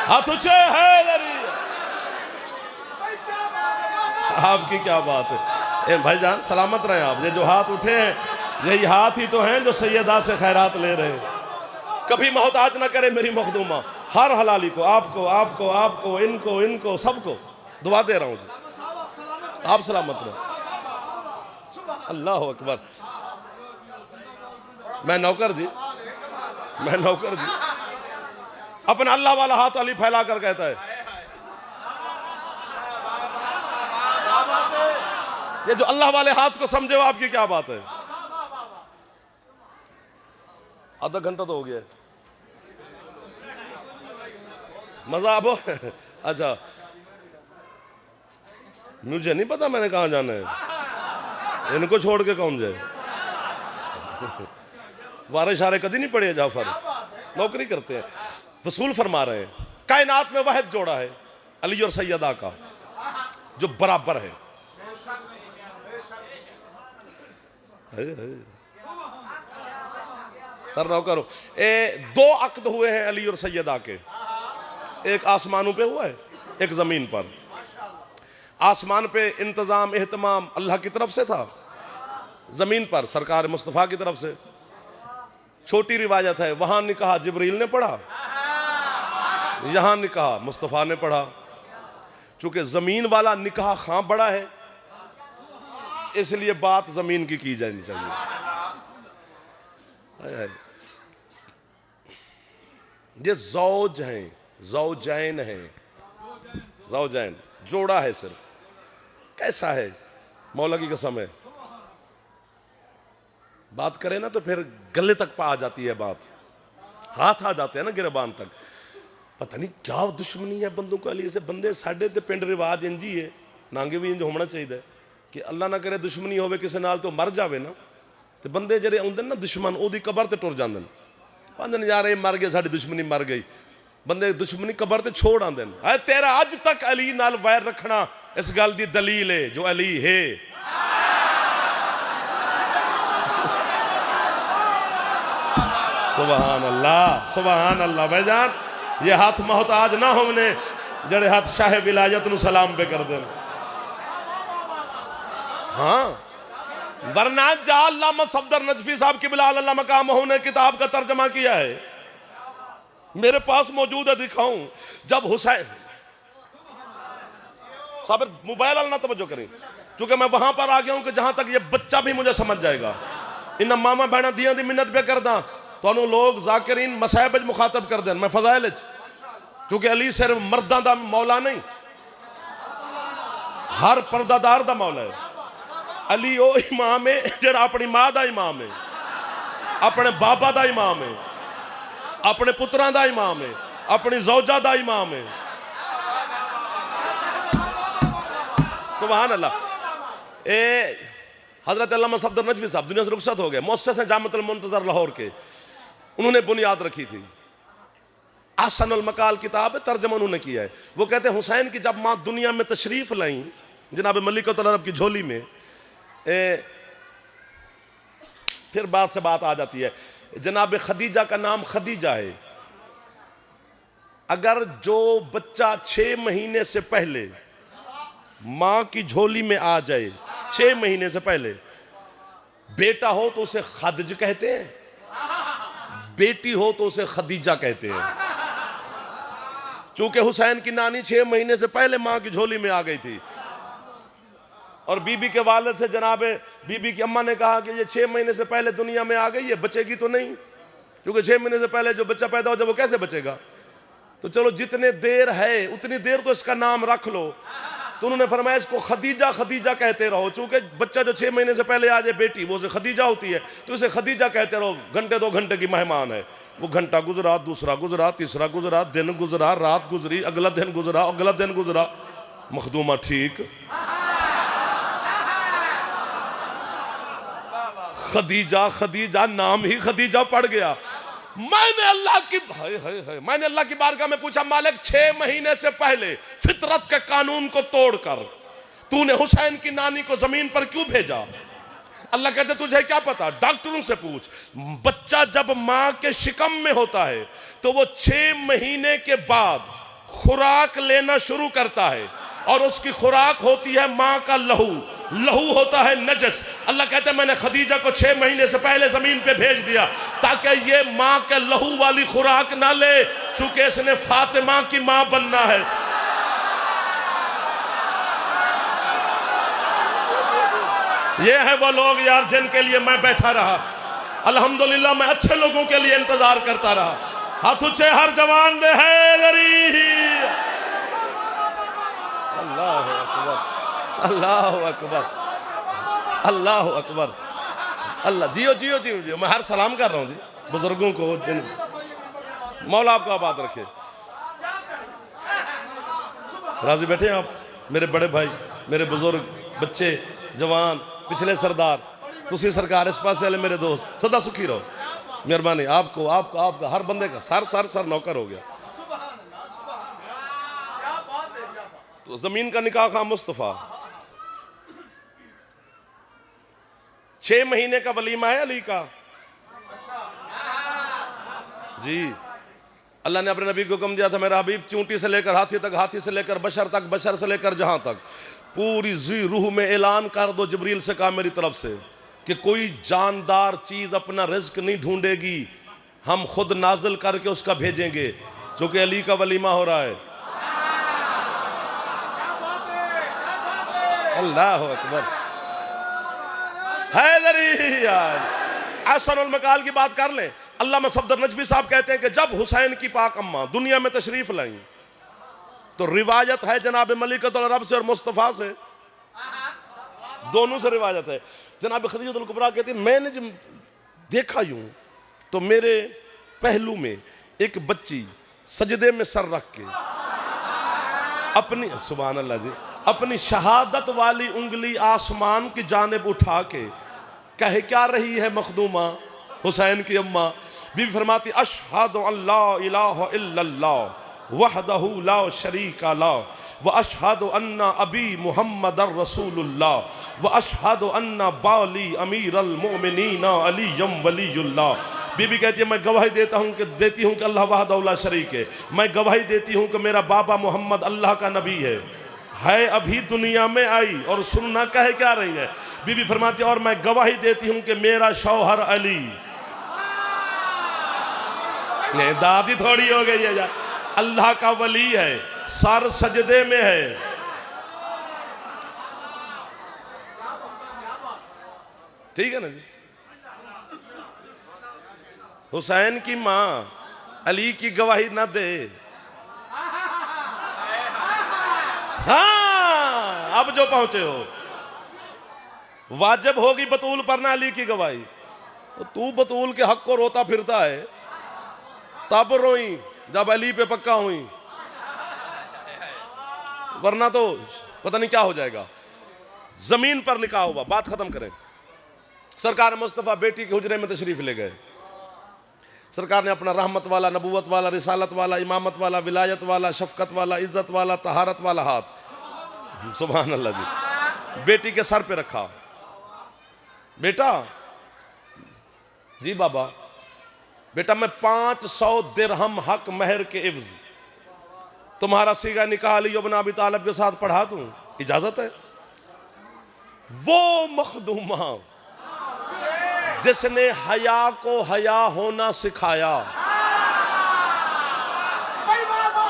हाथ ऊंचे है। आपकी क्या बात है भाईजान, सलामत रहे आप। ये जो हाथ उठे हैं, यही हाथ ही तो हैं जो सैयदा से खैरात ले रहे हैं। कभी मोहताज ना करे मेरी मखदूमा, हर हलाली को, आपको आपको आपको, इनको इनको, सबको दुआ दे रहा हूं जी, आप सलामत रहो। अल्लाह अकबर। मैं नौकर जी, मैं नौकर जी। अपना अल्लाह वाला हाथ अली फैला कर कहता है, ये जो अल्लाह वाले हाथ को समझे हो आपकी क्या बात है। आधा घंटा तो हो गया, मजा आप हो? अच्छा, मुझे नहीं पता मैंने कहां जाना है, इनको छोड़ के कौन जाए। वारे शारे कभी नहीं पड़े जाफर, नौकरी करते हैं। वसूल फरमा रहे हैं, कायनात में वाहिद जोड़ा है अली और सैयदा का जो बराबर है। सर नौकरो, 2 अक्द हुए हैं अली और सैयदा के, एक आसमानों पे हुआ है, एक जमीन पर। आसमान पे इंतजाम एहतमाम अल्लाह की तरफ से था, जमीन पर सरकार मुस्तफ़ा की तरफ से। छोटी रिवायत है, वहां निकाह जिब्रील ने पढ़ा, यहां निकाह मुस्तफ़ा ने पढ़ा। चूंकि जमीन वाला निकाह खां बड़ा है, इसलिए बात जमीन की जानी चाहिए। ये ज़ौज हैं, ज़ौजैन हैं, ज़ौजैन, जोड़ा है सिर्फ। कैसा है, मौला की कसम है। बात करें ना तो फिर गले तक आ जाती है बात, हाथ आ जाते हैं ना गिरबान तक। पता नहीं क्या दुश्मनी है बंदों का लिए से। बंदे साढ़े ते पिंड रिवाज इंज ही है, नांगे भी इंज होना चाहिए कि अल्लाह ना करे दुश्मनी होवे किसी नाल तो मर जावे ना, तो बंदे ਜਿਹੜੇ आउंदे ना दुश्मन ओदी कबर ते टुर जांदे, आंदे यार ये मर गए, साडी दुश्मनी मर गई। बंदे दुश्मनी कबर ते छोड़ आंदे है। तेरा अज तक अली नाल वैर रखना इस गल दी दलील है जो अली है। सुभान अल्लाह, सुभान अल्लाह। भाईजान ये हाथ मोहताज ना होने जड़े हाथ शाह विलायत नु सलाम पे कर देन। हाँ, वरना जा अल्लामा सफदर नजफी साहब की बिलाल अल्लाह मकाम ने किताब का तर्जमा किया है, मेरे पास मौजूद है, दिखाऊं। जब हुसैन साबिर मोबाइल वाला ना तवज्जो करें, चूंकि मैं वहां पर आ गया हूं कि जहां तक ये बच्चा भी मुझे समझ जाएगा। इन मामा बहना दियां दी मिन्नत पे करदा तो लोग जाकिरीन मसायब मुखातब कर दें, मैं फजाइल क्योंकि अली सिर्फ मर्दां दा मौला नहीं, हर पर्दादार दा मौला है। अली ओ इमाम है जिहड़ा अपनी मां दा इमाम है, अपने बाबा दा इमाम है, अपने पुत्रां दा इमाम है, अपनी ज़ौजा दा इमाम है। सुभान अल्लाह। ए हजरत अल्लामा सफदर नजवी साहब दुनिया से रुखसत हो गए, मुअस्सिस जामिअतुल मुंतज़र लाहौर के, उन्होंने बुनियाद रखी थी। आसनुल मकाल किताब है, तर्जमा उन्होंने किया है। वो कहते हैं हुसैन की जब माँ दुनिया में तशरीफ लाई जनाब मलिकतुल अरब की झोली में, फिर बात से बात आ जाती है। जनाब खदीजा का नाम खदीजा है। अगर जो बच्चा 6 महीने से पहले मां की झोली में आ जाए, 6 महीने से पहले, बेटा हो तो उसे खदज कहते हैं, बेटी हो तो उसे खदीजा कहते हैं। चूंकि हुसैन की नानी 6 महीने से पहले मां की झोली में आ गई थी और बीबी के वालिद से जनाब बीबी की अम्मा ने कहा कि ये 6 महीने से पहले दुनिया में आ गई है, बचेगी तो नहीं, क्योंकि 6 महीने से पहले जो बच्चा पैदा हो जाए वो कैसे बचेगा। तो चलो जितने देर है उतनी देर तो इसका नाम रख लो। तो उन्होंने फरमाया इसको खदीजा खदीजा कहते रहो, चूंकि बच्चा जो 6 महीने से पहले आ जाए बेटी, वो उसे खदीजा होती है, तो उसे खदीजा कहते रहो। घंटे 2 घंटे की मेहमान है, वो घंटा गुजरा, दूसरा गुजरा, तीसरा गुजरा, दिन गुजरा, रात गुजरी, अगला दिन गुजरा, अगला दिन गुजरा, मखदूमा ठीक, खदीजा खदीजा नाम ही खदीजा पड़ गया। मैंने अल्लाह की बारगाह में पूछा, मालिक 6 महीने से पहले फितरत के कानून को तोड़कर तूने हुसैन की नानी को जमीन पर क्यों भेजा। अल्लाह कहते तुझे क्या पता, डॉक्टरों से पूछ। बच्चा जब मां के शिकम में होता है तो वो 6 महीने के बाद खुराक लेना शुरू करता है और उसकी खुराक होती है मां का लहू, लहू होता है नजस। अल्लाह कहते हैं मैंने खदीजा को 6 महीने से पहले जमीन पे भेज दिया ताकि ये मां के लहू वाली खुराक ना ले, चूंकि इसने फातिमा की मां बनना है। ये है वो लोग यार जिनके लिए मैं बैठा रहा। अल्हम्दुलिल्लाह मैं अच्छे लोगों के लिए इंतजार करता रहा। हाथ ऊंचे हर जवान दे है। अल्लाह अकबर, अल्लाह अकबर, अल्लाह अकबर, अल्लाह। जियो जियो जियो जियो। मैं हर सलाम कर रहा हूँ जी बुजुर्गों को, जिन मौला आपको आबाद रखे। राजी बैठे आप, मेरे बड़े भाई, मेरे बुजुर्ग, बच्चे, जवान, पिछले सरदार, तुसी सरकार इस पास वाले मेरे दोस्त, सदा सुखी रहो। मेहरबानी आपको, आपको, आपका, हर बंदे का सर नौकर हो गया। तो जमीन का निकाह खां मुस्तफा, 6 महीने का वलीमा है अली का जी। अल्लाह ने अपने नबी को हुक्म दिया था, मेरा हबीब चूंटी से लेकर हाथी तक, हाथी से लेकर बशर तक, बशर से लेकर जहां तक, पूरी जी रूह में ऐलान कर दो। जिब्रील से कहा मेरी तरफ से कि कोई जानदार चीज अपना रिज्क नहीं ढूंढेगी, हम खुद नाजिल करके उसका भेजेंगे, क्योंकि अली का वलीमा हो रहा है। अल्लाह अकबर। हसनुल मकाल की बात कर लें। अल्लामा सफदर नजवी साहब कहते हैं कि जब हुसैन की पाक अम्मा दुनिया में तशरीफ लाई तो रिवायत है जनाब मलिकतुल अरब से और मुस्तफ़ा से, दोनों से रिवायत है। जनाब खदीजतुल कुबरा कहती मैंने जब देखा यूं तो मेरे पहलू में एक बच्ची सजदे में सर रख के अपनी, सुभान अल्लाह जी, अपनी शहादत वाली उंगली आसमान की जानिब उठा के कह क्या रही है मखदूमा हुसैन की अम्मा। बीबी फरमाती अशहदु अल्ला इलाहा इल्लल्लाह वहदहु ला शरीका ला व अशहदु अन्ना अबी मुहम्मदर रसूलुल्लाह व अशहदु अन्ना बाली अमीरुल मोमिनीन अलीयम वलीयुल्लाह। बीबी कहती है मैं गवाही देती हूँ कि अल्लाह वहदहु ला शरीक है, मैं गवाही देती हूँ कि मेरा बाबा मोहम्मद अल्लाह का नबी है अभी दुनिया में आई और सुनना कहे क्या रही है। बीबी फरमाती और मैं गवाही देती हूँ कि मेरा शौहर अली, नहीं दादी थोड़ी हो गई है यार, अल्लाह का वली है, सर सजदे में है। ठीक है ना जी। हुसैन की मां अली की गवाही ना दे, हाँ अब जो पहुंचे हो, वाजिब होगी बतूल पर ना अली की गवाही। तो तू बतूल के हक को रोता फिरता है, तब रोई जब अली पे पक्का हुई, वरना तो पता नहीं क्या हो जाएगा। जमीन पर निकाह हुआ, बात खत्म करें। सरकार मुस्तफ़ा बेटी के हुजरे में तशरीफ ले गए। सरकार ने अपना रहमत वाला, नबूवत वाला, रिसालत वाला, इमामत वाला, विलायत वाला, शफकत वाला, इज्जत वाला, तहारत वाला हाथ, सुभान अल्लाह जी, बेटी के सर पे रखा। बेटा जी बाबा, बेटा मैं 500 दिरहम हक महर के इव्ज तुम्हारा सीगा निकाह अली इब्न अबी तालिब के साथ पढ़ा दूं, इजाजत है? वो मखदूमा जिसने हया को हया होना सिखाया,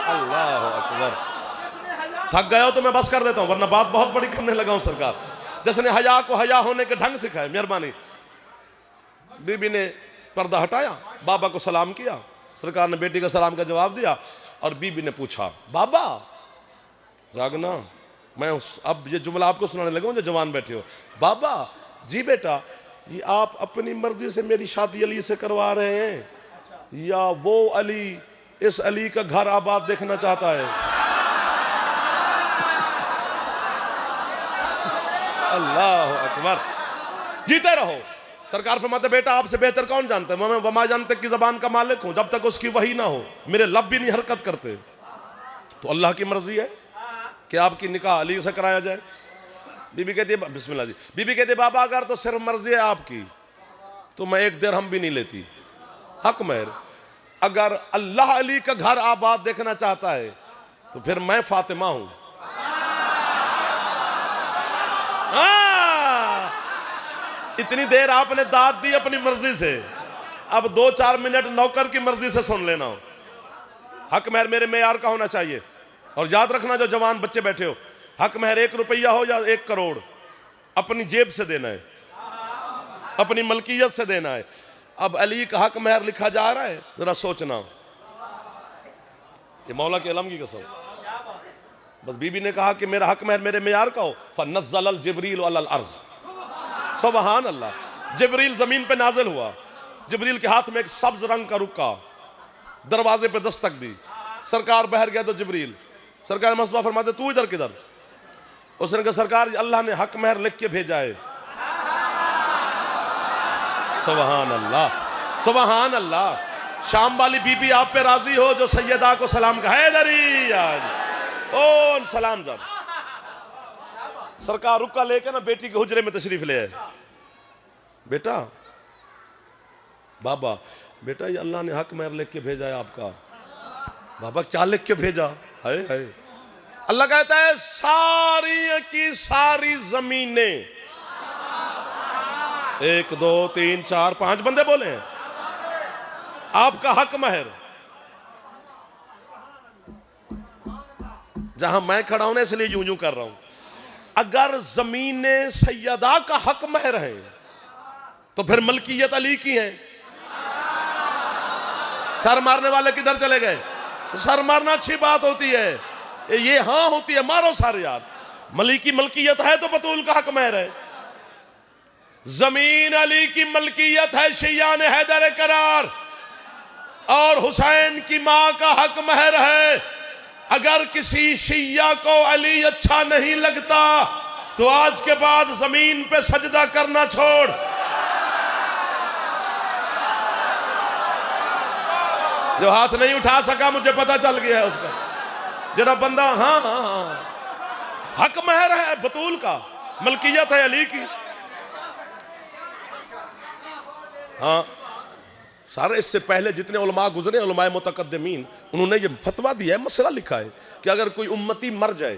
अल्लाह अकबर। थक गए हो तो मैं बस कर देता हूं, वरना बात बहुत बड़ी करने लगा हूं। सरकार जिसने हया को हया होने के ढंग सिखाए, मेहरबानी। बीबी ने पर्दा हटाया, बाबा को सलाम किया, सरकार ने बेटी का सलाम का जवाब दिया और बीबी ने पूछा बाबा रागना, मैं अब ये जुमला आपको सुनाने लगा हूं जो जवान बैठे हो। बाबा जी बेटा, ये आप अपनी मर्जी से मेरी शादी अली से करवा रहे हैं या वो अली इस अली का घर आबाद देखना चाहता है? अल्लाह अकबर, जीते रहो। सरकार फरमाते बेटा आपसे बेहतर कौन जानता है, मैं वमा जानते की जबान का मालिक हूं, जब तक उसकी वही ना हो मेरे लब भी नहीं हरकत करते। तो अल्लाह की मर्जी है कि आपकी निकाह अली से कराया जाए। बीबी कहती है बिस्मिल्लाह जी, बीबी कहती है बाबा अगर तो सिर्फ मर्जी है आपकी तो मैं 1 दिरहम भी नहीं लेती हक महर। अगर अल्लाह अली का घर आबाद देखना चाहता है तो फिर मैं फातिमा हूं। इतनी देर आपने दाद दी अपनी मर्जी से, अब 2-4 मिनट नौकर की मर्जी से सुन लेना। हक महर मेरे मेयार का होना चाहिए। और याद रखना जो जवान बच्चे बैठे हो, हक महर 1 रुपया हो या 1 करोड़ अपनी जेब से देना है, अपनी मलकियत से देना है। अब अली का हक महर लिखा जा रहा है, जरा सोचना, ये मौला के अलम की कसम। बस बीबी ने कहा कि मेरा हक महर मेरे मेयार का हो, फनज़्ज़ल जिब्रील अलल अर्ज़, सुभान अल्लाह। जिब्रील जमीन पे नाजिल हुआ, जिब्रील के हाथ में एक सब्ज रंग का रुक्का, दरवाजे पे दस्तक दी, सरकार बहर गया तो जिब्रील, सरकार मसवा फरमाते तू इधर किधर? उसने कहा सरकार अल्लाह ने हक महर लिख के भेजा है। सुभान अल्लाह, सुभान अल्लाह। शाम वाली बीबी आप पे राजी हो जो सैयदा को सलाम का हैदरी आज ओ सलाम जब सरकार रुक्का लेकर ना बेटी के हुजरे में तशरीफ ले आए। बेटा बाबा, बेटा ये अल्लाह ने हक महर लिख के भेजा है आपका। बाबा क्या लिख के भेजा है? अल्लाह कहता है सारी की सारी जमीनें, 1 2 3 4 5 बंदे बोले हैं, आपका हक महर। जहां मैं खड़ा हूं ना इसलिए यूं यूं कर रहा हूं। अगर जमीनें सैयदा का हक महर है तो फिर मलकियत अली की है। सर मारने वाले किधर चले गए? सर मारना अच्छी बात होती है, ये हाँ होती है, मारो सारे यार। मली की मलकियत है तो बतूल का हक महर है। जमीन अली की मलकियत है, शिया ने हैदर करार, और हुसैन की मां का हक महर है। अगर किसी शिया को अली अच्छा नहीं लगता तो आज के बाद जमीन पे सजदा करना छोड़। जो हाथ नहीं उठा सका मुझे पता चल गया है उसका, जरा बंदा हाँ हाँ हाँ हक महर है बतूल का, मलकियत है अली की। हाँ सारे इससे पहले जितने उलमा गुजरे, उलमाए मुतकद्दिमीन, उन्होंने ये फतवा दिया है, मसला लिखा है कि अगर कोई उम्मती मर जाए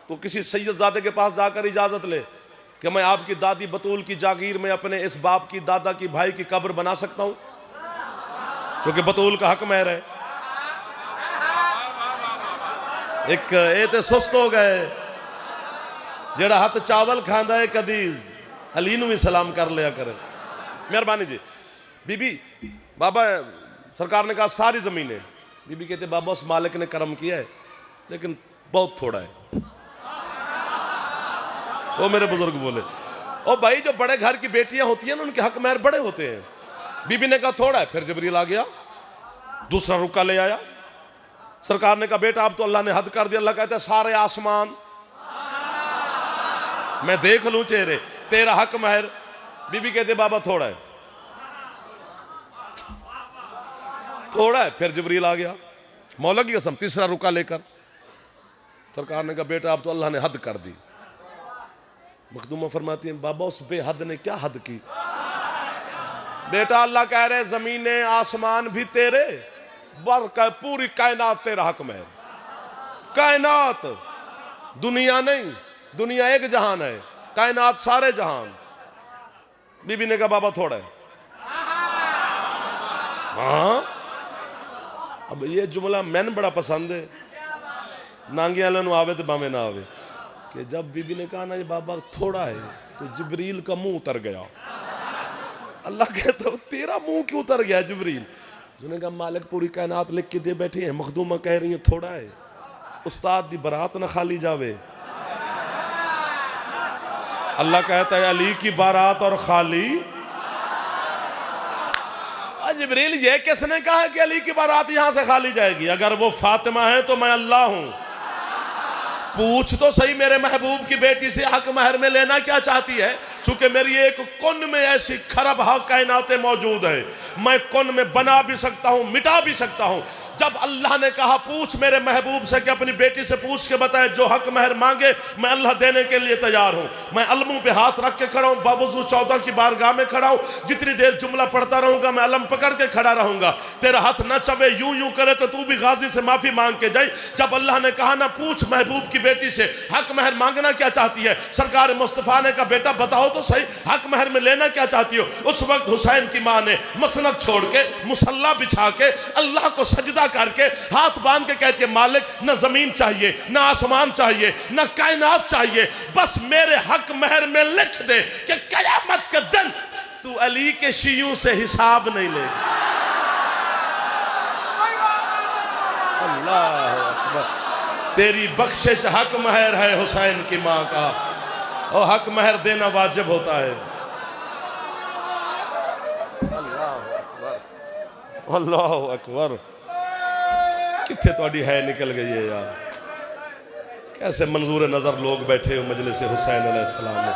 तो किसी सैयदजादे के पास जाकर इजाजत ले कि मैं आपकी दादी बतूल की जागीर में अपने इस बाप की, दादा की, भाई की कब्र बना सकता हूं, क्योंकि बतूल का हक महर है। एक ये तो सुस्त हो गए जेड़ा हाथ चावल खांदा है कदी अली नूं भी सलाम कर लिया करे। मेहरबानी जी। बीबी बाबा सरकार ने कहा सारी जमीनें, बीबी कहते बाबा उस मालिक ने कर्म किया है लेकिन बहुत थोड़ा है। वो मेरे बुजुर्ग बोले ओ भाई जो बड़े घर की बेटियां होती हैं ना उनके हक महर बड़े होते हैं। बीबी ने कहा थोड़ा है, फिर जबरील आ गया, दूसरा रुका ले आया। सरकार ने कहा बेटा अब तो अल्लाह ने हद कर दिया। अल्लाह कहता है सारे आसमान मैं देख लूं चेहरे, तेरा हक महर। बीबी कहते बाबा थोड़ा है, थोड़ा है, फिर जबरील आ गया, मौला की कसम, तीसरा रुका लेकर। सरकार ने कहा बेटा अब तो अल्लाह ने हद कर दी। मखदूमा फरमाती हैं बाबा उस बेहद ने क्या हद की? बेटा अल्लाह कह रहे जमीनें आसमान भी तेरे, पूरी कायनात तेरा हक महर। कायनात, दुनिया नहीं, दुनिया एक जहान है, कायनात सारे जहान। बीबी ने कहा बाबा थोड़ा है। हाँ अब ये जुमला मैंने बड़ा पसंद है, नांगे वाले आवे तो बामे ना आवे, कि जब बीबी ने कहा ना ये बाबा थोड़ा है तो जिब्रील का मुंह उतर गया। अल्लाह कहता है तेरा मुंह क्यों उतर गया जिब्रील? उसने कहा मालिक पूरी कायनात लिख के दे बैठी है, मखदूमा कह रही है थोड़ा है, उस्ताद दी बारात ना खाली जावे। अल्लाह कहता है अली की बारात और खाली। जिब्रील ये किसने कहा है कि अली की बारात यहां से खाली जाएगी? अगर वो फातिमा है तो मैं अल्लाह हूं। पूछ तो सही मेरे महबूब की बेटी से हक महर में लेना क्या चाहती है? चूंकि मेरी एक कुन में ऐसी खरब हक कायनातें मौजूद है, मैं कुन में बना भी सकता हूं, मिटा भी सकता हूं। जब अल्लाह ने कहा पूछ मेरे महबूब से कि अपनी बेटी से पूछ के बताए, जो हक महर मांगे मैं अल्लाह देने के लिए तैयार हूं। मैं अलमों पे हाथ रख के खड़ा हूं, बावजू 14 की बारगाह में खड़ा हूं। जितनी देर जुमला पढ़ता रहूंगा मैं अलम पकड़ के खड़ा रहूंगा। तेरा हाथ न चवे यूं यूं करे तो तू भी गाजी से माफी मांग के जाए। जब अल्लाह ने कहा ना पूछ महबूब की बेटी से हक महर मांगना क्या चाहती है, सरकार मुस्तफा ने कहा बेटा बताओ तो सही हक महर में लेना क्या चाहती हो? उस वक्त हुसैन की मां ने मसनद छोड़ के मुसल्ला बिछा के अल्लाह को सजदा करके हाथ बांध के कहती है मालिक न जमीन चाहिए, न आसमान चाहिए, न कायनात चाहिए, बस मेरे हक महर में लिख दे कि कयामत के दिन तू अली के शियों से हिसाब नहीं ले। अल्लाह अकबर। तेरी बख्शिश हक महर है हुसैन की मां का, और हक महर देना वाजिब होता है। अल्लाह अकबर, अल्लाह अकबर। किथे थोड़ी है निकल गई है यार। कैसे मंजूर नजर लोग बैठे हो मजलिस हुसैन अलैहिस्सलाम में,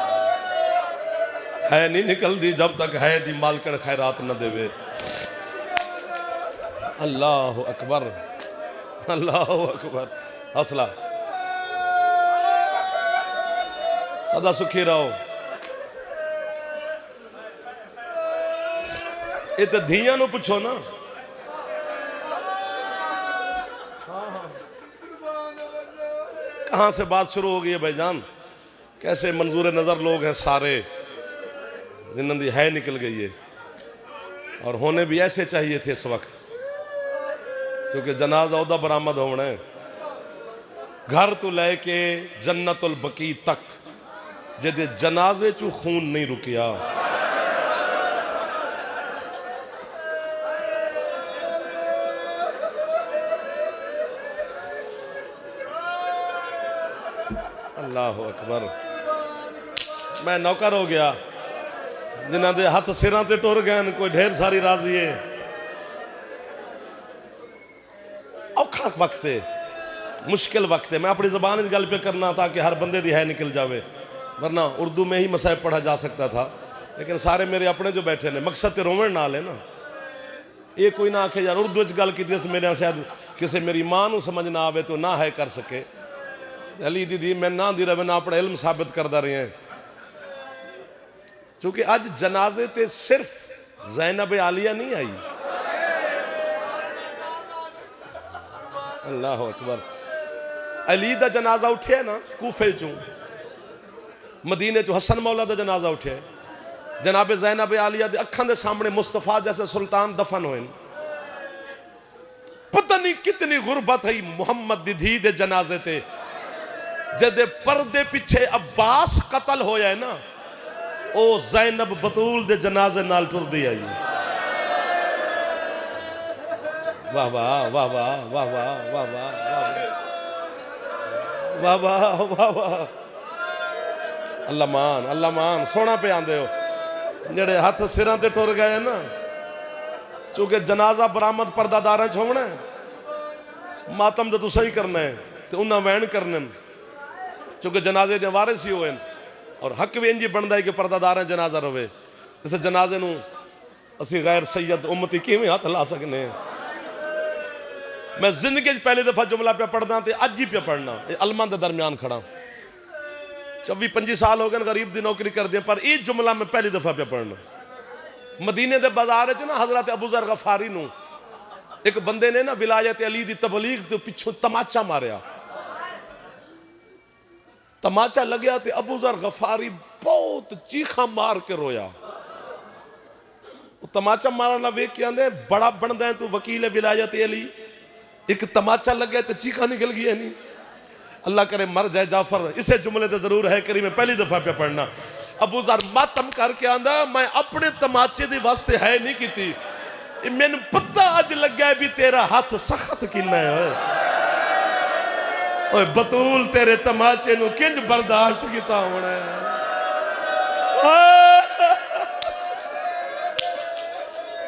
है नहीं निकल दी जब तक है दी मालकड़ खैरात न देवे। अल्लाह अकबर, अल्लाह अकबर। हौसला, सदा सुखी रहो। ये तो धिया नु पूछो ना, कहां से बात शुरू हो गई है भाईजान? कैसे मंजूर नजर लोग हैं सारे, जिन्होंने है निकल गई है, और होने भी ऐसे चाहिए थे इस वक्त, क्योंकि जनाजा उदा बरामद होना है। घर तो लैके जन्नतुल बकी तक जिदे जनाजे चू खून नहीं रुकिया। अल्लाह अकबर। मैं नौकर हो गया जिन्हों के हथ सिरां ते टुर गए, कोई ढेर सारी राजी है। औखा वक्त है, मुश्किल वक्त है। मैं अपनी ज़बान गल पे करना ताकि हर बंदे की है निकल जाए, वरना उर्दू में ही मसाइब पढ़ा जा सकता था। लेकिन सारे मेरे अपने जो बैठे ने मकसद तो रोवण नाल है ना। ये कोई ना आखे यार उर्दू गल की मेरे शायद किसी मेरी मां को समझ ना आवे तो ना है कर सके। अली दीदी मैं ना दी रहे ना अपना इल्म साबित करता रहे हैं। क्योंकि अज जनाजे ते सिर्फ ज़ैनब आलिया नहीं आई। अल्लाह अकबर। अली दा जनाजा उठिया ना कूफे चों, मदीने चो हसन मौला दा जनाजा उठिया। जनाबे ज़ैनब आलिया दे अखां दे सामने मुस्तफा जैसे सुल्तान दफन होए। पता नहीं कितनी गुरबत है मुहम्मद दी धी दे जनाजे ते। जदे पर्दे पिछे अब्बास कतल होया है ना, ओ ज़ैनब बतूल दे जनाजे नाल टुरदी आई। वाह वाह वाह वाह वाह वाह वाह वाह वाह वाह वाह। अल्लाह मान सोना पे आंदे हो जेड़े हथ सिरां ते टुर गए ना। चूंकि जनाजा बरामद पर्दादार च होना है, मातम तो तुसा ही करना है तो उन्हें वैन करने। चूंकि जनाजे दे वारिस ही होए और हक भी इंज बनता है कि पर्दादार जनाजा रवे। इस जनाजे नूं असी गैर सैयद उम्मती किवें हथ ला सकने। मैं जिंदगी पहली दफा जुमला पे पढ़ना तो अज ही पे पढ़ना। अलमा के दरम्यान खड़ा 24-25 साल हो गए गरीब की नौकरी कर दी, पर यह जुमला मैं पहली दफा पे पढ़ना। मदीने के बाजार च ना हजरत अबू ज़र गफारी नूं एक बंदे ने ना विलायत अली की तबलीग के पिछों तमाचा मारिया। तमाचा लग्या तो अबू ज़र गफारी बहुत चीखा मार के रोया। तमाचा मारना वेख के आंदे बड़ा बनदा है तू वकील है विलायत अली। एक तमाचा लगे तो चीखा निकल गया नहीं। अल्लाह करे मर जाए जाफर। इसे जुमले तो जरूर है करी मैं पहली दफा पे पढ़ना। अबू ज़र मातम करके आंदा मैं अपने तमाचे की वास्ते है नहीं की, मैनू पता अज लग्या भी तेरा हाथ सख्त किन्ना है। ओए बतूल तेरे तमाचे नू किंज बर्दाश्त किया होना है।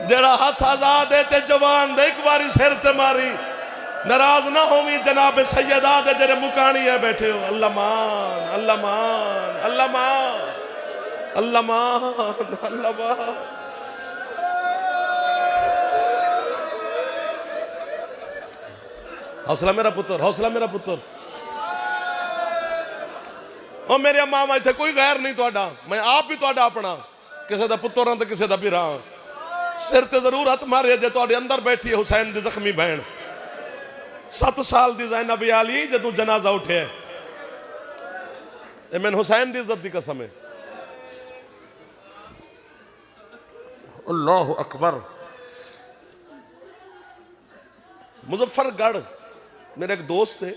जड़ा हाथ आजाद है ते जवान दे एक बारी सिर ते मारी। नाराज ना होवी जनाब सैयदा दे जेरे मुकानी है बैठे हो। अल्लाह मान अल्लाह मान अल्लाह मान अल्लाह मान अल्लाह मान। हौसला मेरा पुत्र, हौसला मेरा पुत्र। ओ मेरे मामा इतने कोई गैर नहीं थोड़ा, मैं आप भी थोड़ा अपना। किसी का पुत्र हाँ तो किसी का भी हाँ। सिर ते जरूर हथ मारे जे तुहाडे अंदर बैठी है हुसैन दी जख्मी बहन 7 साल दी ज़ैनब आली जदों जनाजा उठे। मैंने हुसैन दी इज्जत दी कसम है। अल्लाह अकबर। मुजफ्फरगढ़ मेरा एक दोस्त है,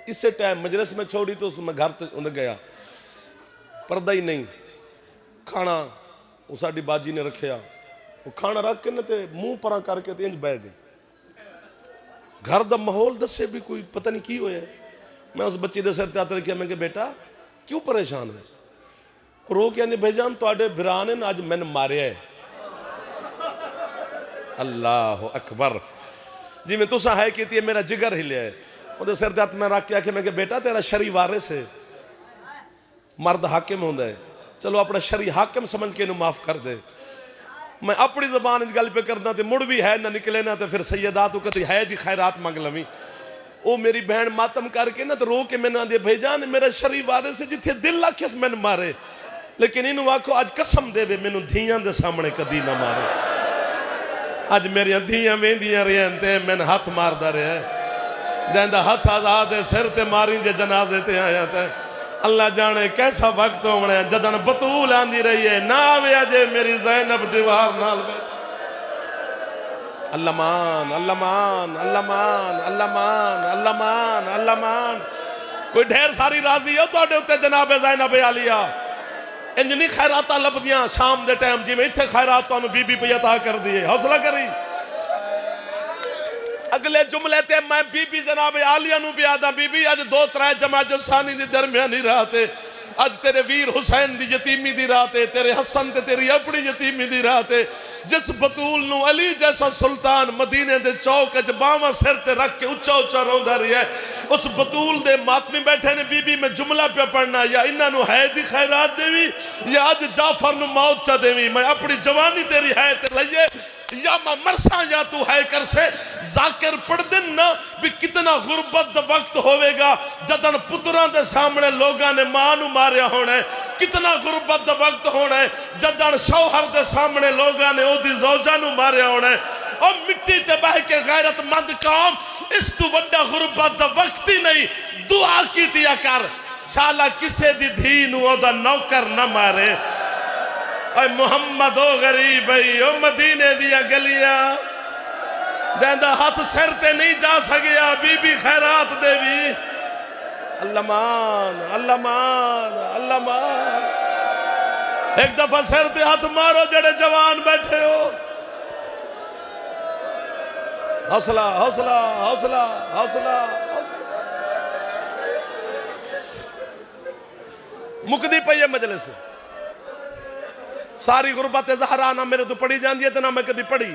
इसे टाइम मजलिस में छोड़ी तो मैं घर उन्हें गया, पर्दा ही नहीं। खाना वो साड़ी बाजी ने रखिया, वो खाना रख के ना ते मुंह परा करके ते इंज बह गई। घर का माहौल दसे भी कोई पता नहीं की होया। मैं उस बच्ची के सिर ते रखिया, मैं बेटा क्यों परेशान है? रो के आंदी भाईजान तुहाडे भरा ने अज मैंने मारिया है। अल्लाह अकबर। जिमें तुसा है कि मेरा जिगर हिलिया है। वो सिर ते हथ मैं रख के आखे मैं बेटा तेरा शरी वारिस है, मर्द हाकिम होंदा है, चलो अपना शरी हाकिम समझ के इन्हू माफ कर दे। मैं अपनी जबान गल पे करना तो मुड़ भी है ना निकले ना तो फिर सैयदा तू कभी है जी खैरात मंग लवी। वो मेरी बहन मातम करके ना तो रो के मैंने आदि भाईजान मेरा शरी वारिस है, जिथे दिल आखिस मैंने मारे, लेकिन इनू आखो अज कसम दे मैनू धियां दे सामने कदी ना मारे। अज मेरिया धियां वेंदियां रहन ते मैंने हाथ मारदा रहा। जैंदा हाथ आजाद है सिर ते मारी जे जनाजे ते आया ते अल्लाह जाने कैसा वक्त होना है जदन बतूल आंदी रही है ना आवे अजे मेरी ज़ैनब दीवार नाल। अल्लाह मान अल्लाह मान अल्लाह मान अल्लाह मान अल्लाह मान अल्लाह मान। कोई ढेर सारी राजी हो तुहाडे उत्ते जनाब ज़ैनब आलिया। इंज नहीं खैरात लभदियां शाम के टाइम जिवें इत्थे खैरात तुहानू बीबी पई अता कर दी है। हौसला करी अगले जुमले ते मैं बीबी जनाब आलिया नू भी आदा बीबी अज 2-3 जमाजो सानी दी दरमियानी रात है, अज तेरे वीर हुसैन दी यतीमी दी रात है, तेरे हसन ते तेरी अपनी यतीमी दी रात है। जिस बतूल नू अली जैसा सुल्तान मदीने दे चौक च बावां सिर ते रख के उच्चा उच्चा रोंदा रहा है, उस बतूल दे मातमी बैठे ने बीबी मैं जुमला पे पढ़ना या इन्हां नू है दी खैरात देवी या अज जाफर नू मौत चा देवी, मैं अपनी जवानी तेरी है ते लइए या मैं मरसा या तू है कर से। जाकिर पढ़ दिन ना भी कितना गुरबत दा वक्त होवेगा जदन पुत्रां दे सामने लोगां ने मां नू मारिया होना है, कितना गुरबत दा वक्त होना है जदन शौहर दे सामने लोगां ने ओदी ज़ौजा नू मारिया होना है। और मिट्टी ते बह के गैरतमंद कौम इस तू वड्डा गुरबत दा वक्त ही नहीं, दुआ कीतिया कर शाला किसे दी धी नू ओदा नौकर ना मारे। और मुहम्मद ओ गरीब ओ मदीने दिया गलियां देंदा हाथ सिर ते नहीं जा सकिया, बीबी खैरात देवी अल्लाह मान अल्लाह मान अल्लाह मान। एक दफा सिर ते हाथ मारो जड़े जवान बैठे हो, हौसला हौसला हौसला हौसला। मुकदी पई है मजलिस, सारी गुरबत ज़हरा ना मेरे तो पढ़ी जाती है ना मैं कदी पढ़ी,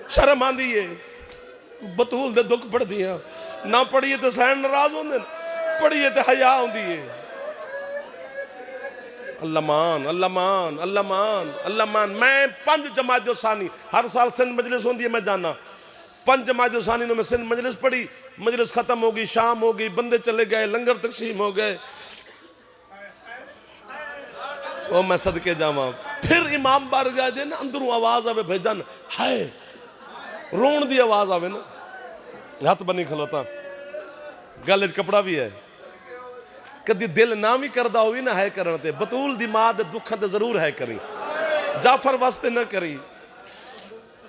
शर्म आती है। बतूल दे दुख पढ़ती हाँ, ना पढ़िए तो सैन नाराज होंगे, पढ़िए तो हया आती है। अल्लाह मान अल्लाह मान अल्लाह मान अल्लाह मान। मैं 5 जमात सानी हर साल सिंध मजलिस होती है, मैं जाना 5 जमात सानी में सिंध मजलिस पढ़ी, मजलिस खत्म हो गई, शाम हो गई, बंदे चले गए, लंगर तकसीम हो गए, ओ मैं सदके जावा। फिर इमाम बार जाए दे ना अंदरों आवाज आवे भेजन हाय रोन दी आवाज आवे ना, हाथ बनी खलोता, गल कपड़ा भी है, कदी दिल ना भी करदा हो ना है करन ते। बतूल दी मां दे दुखां ते जरूर है करी, जाफर वास्ते ना करी।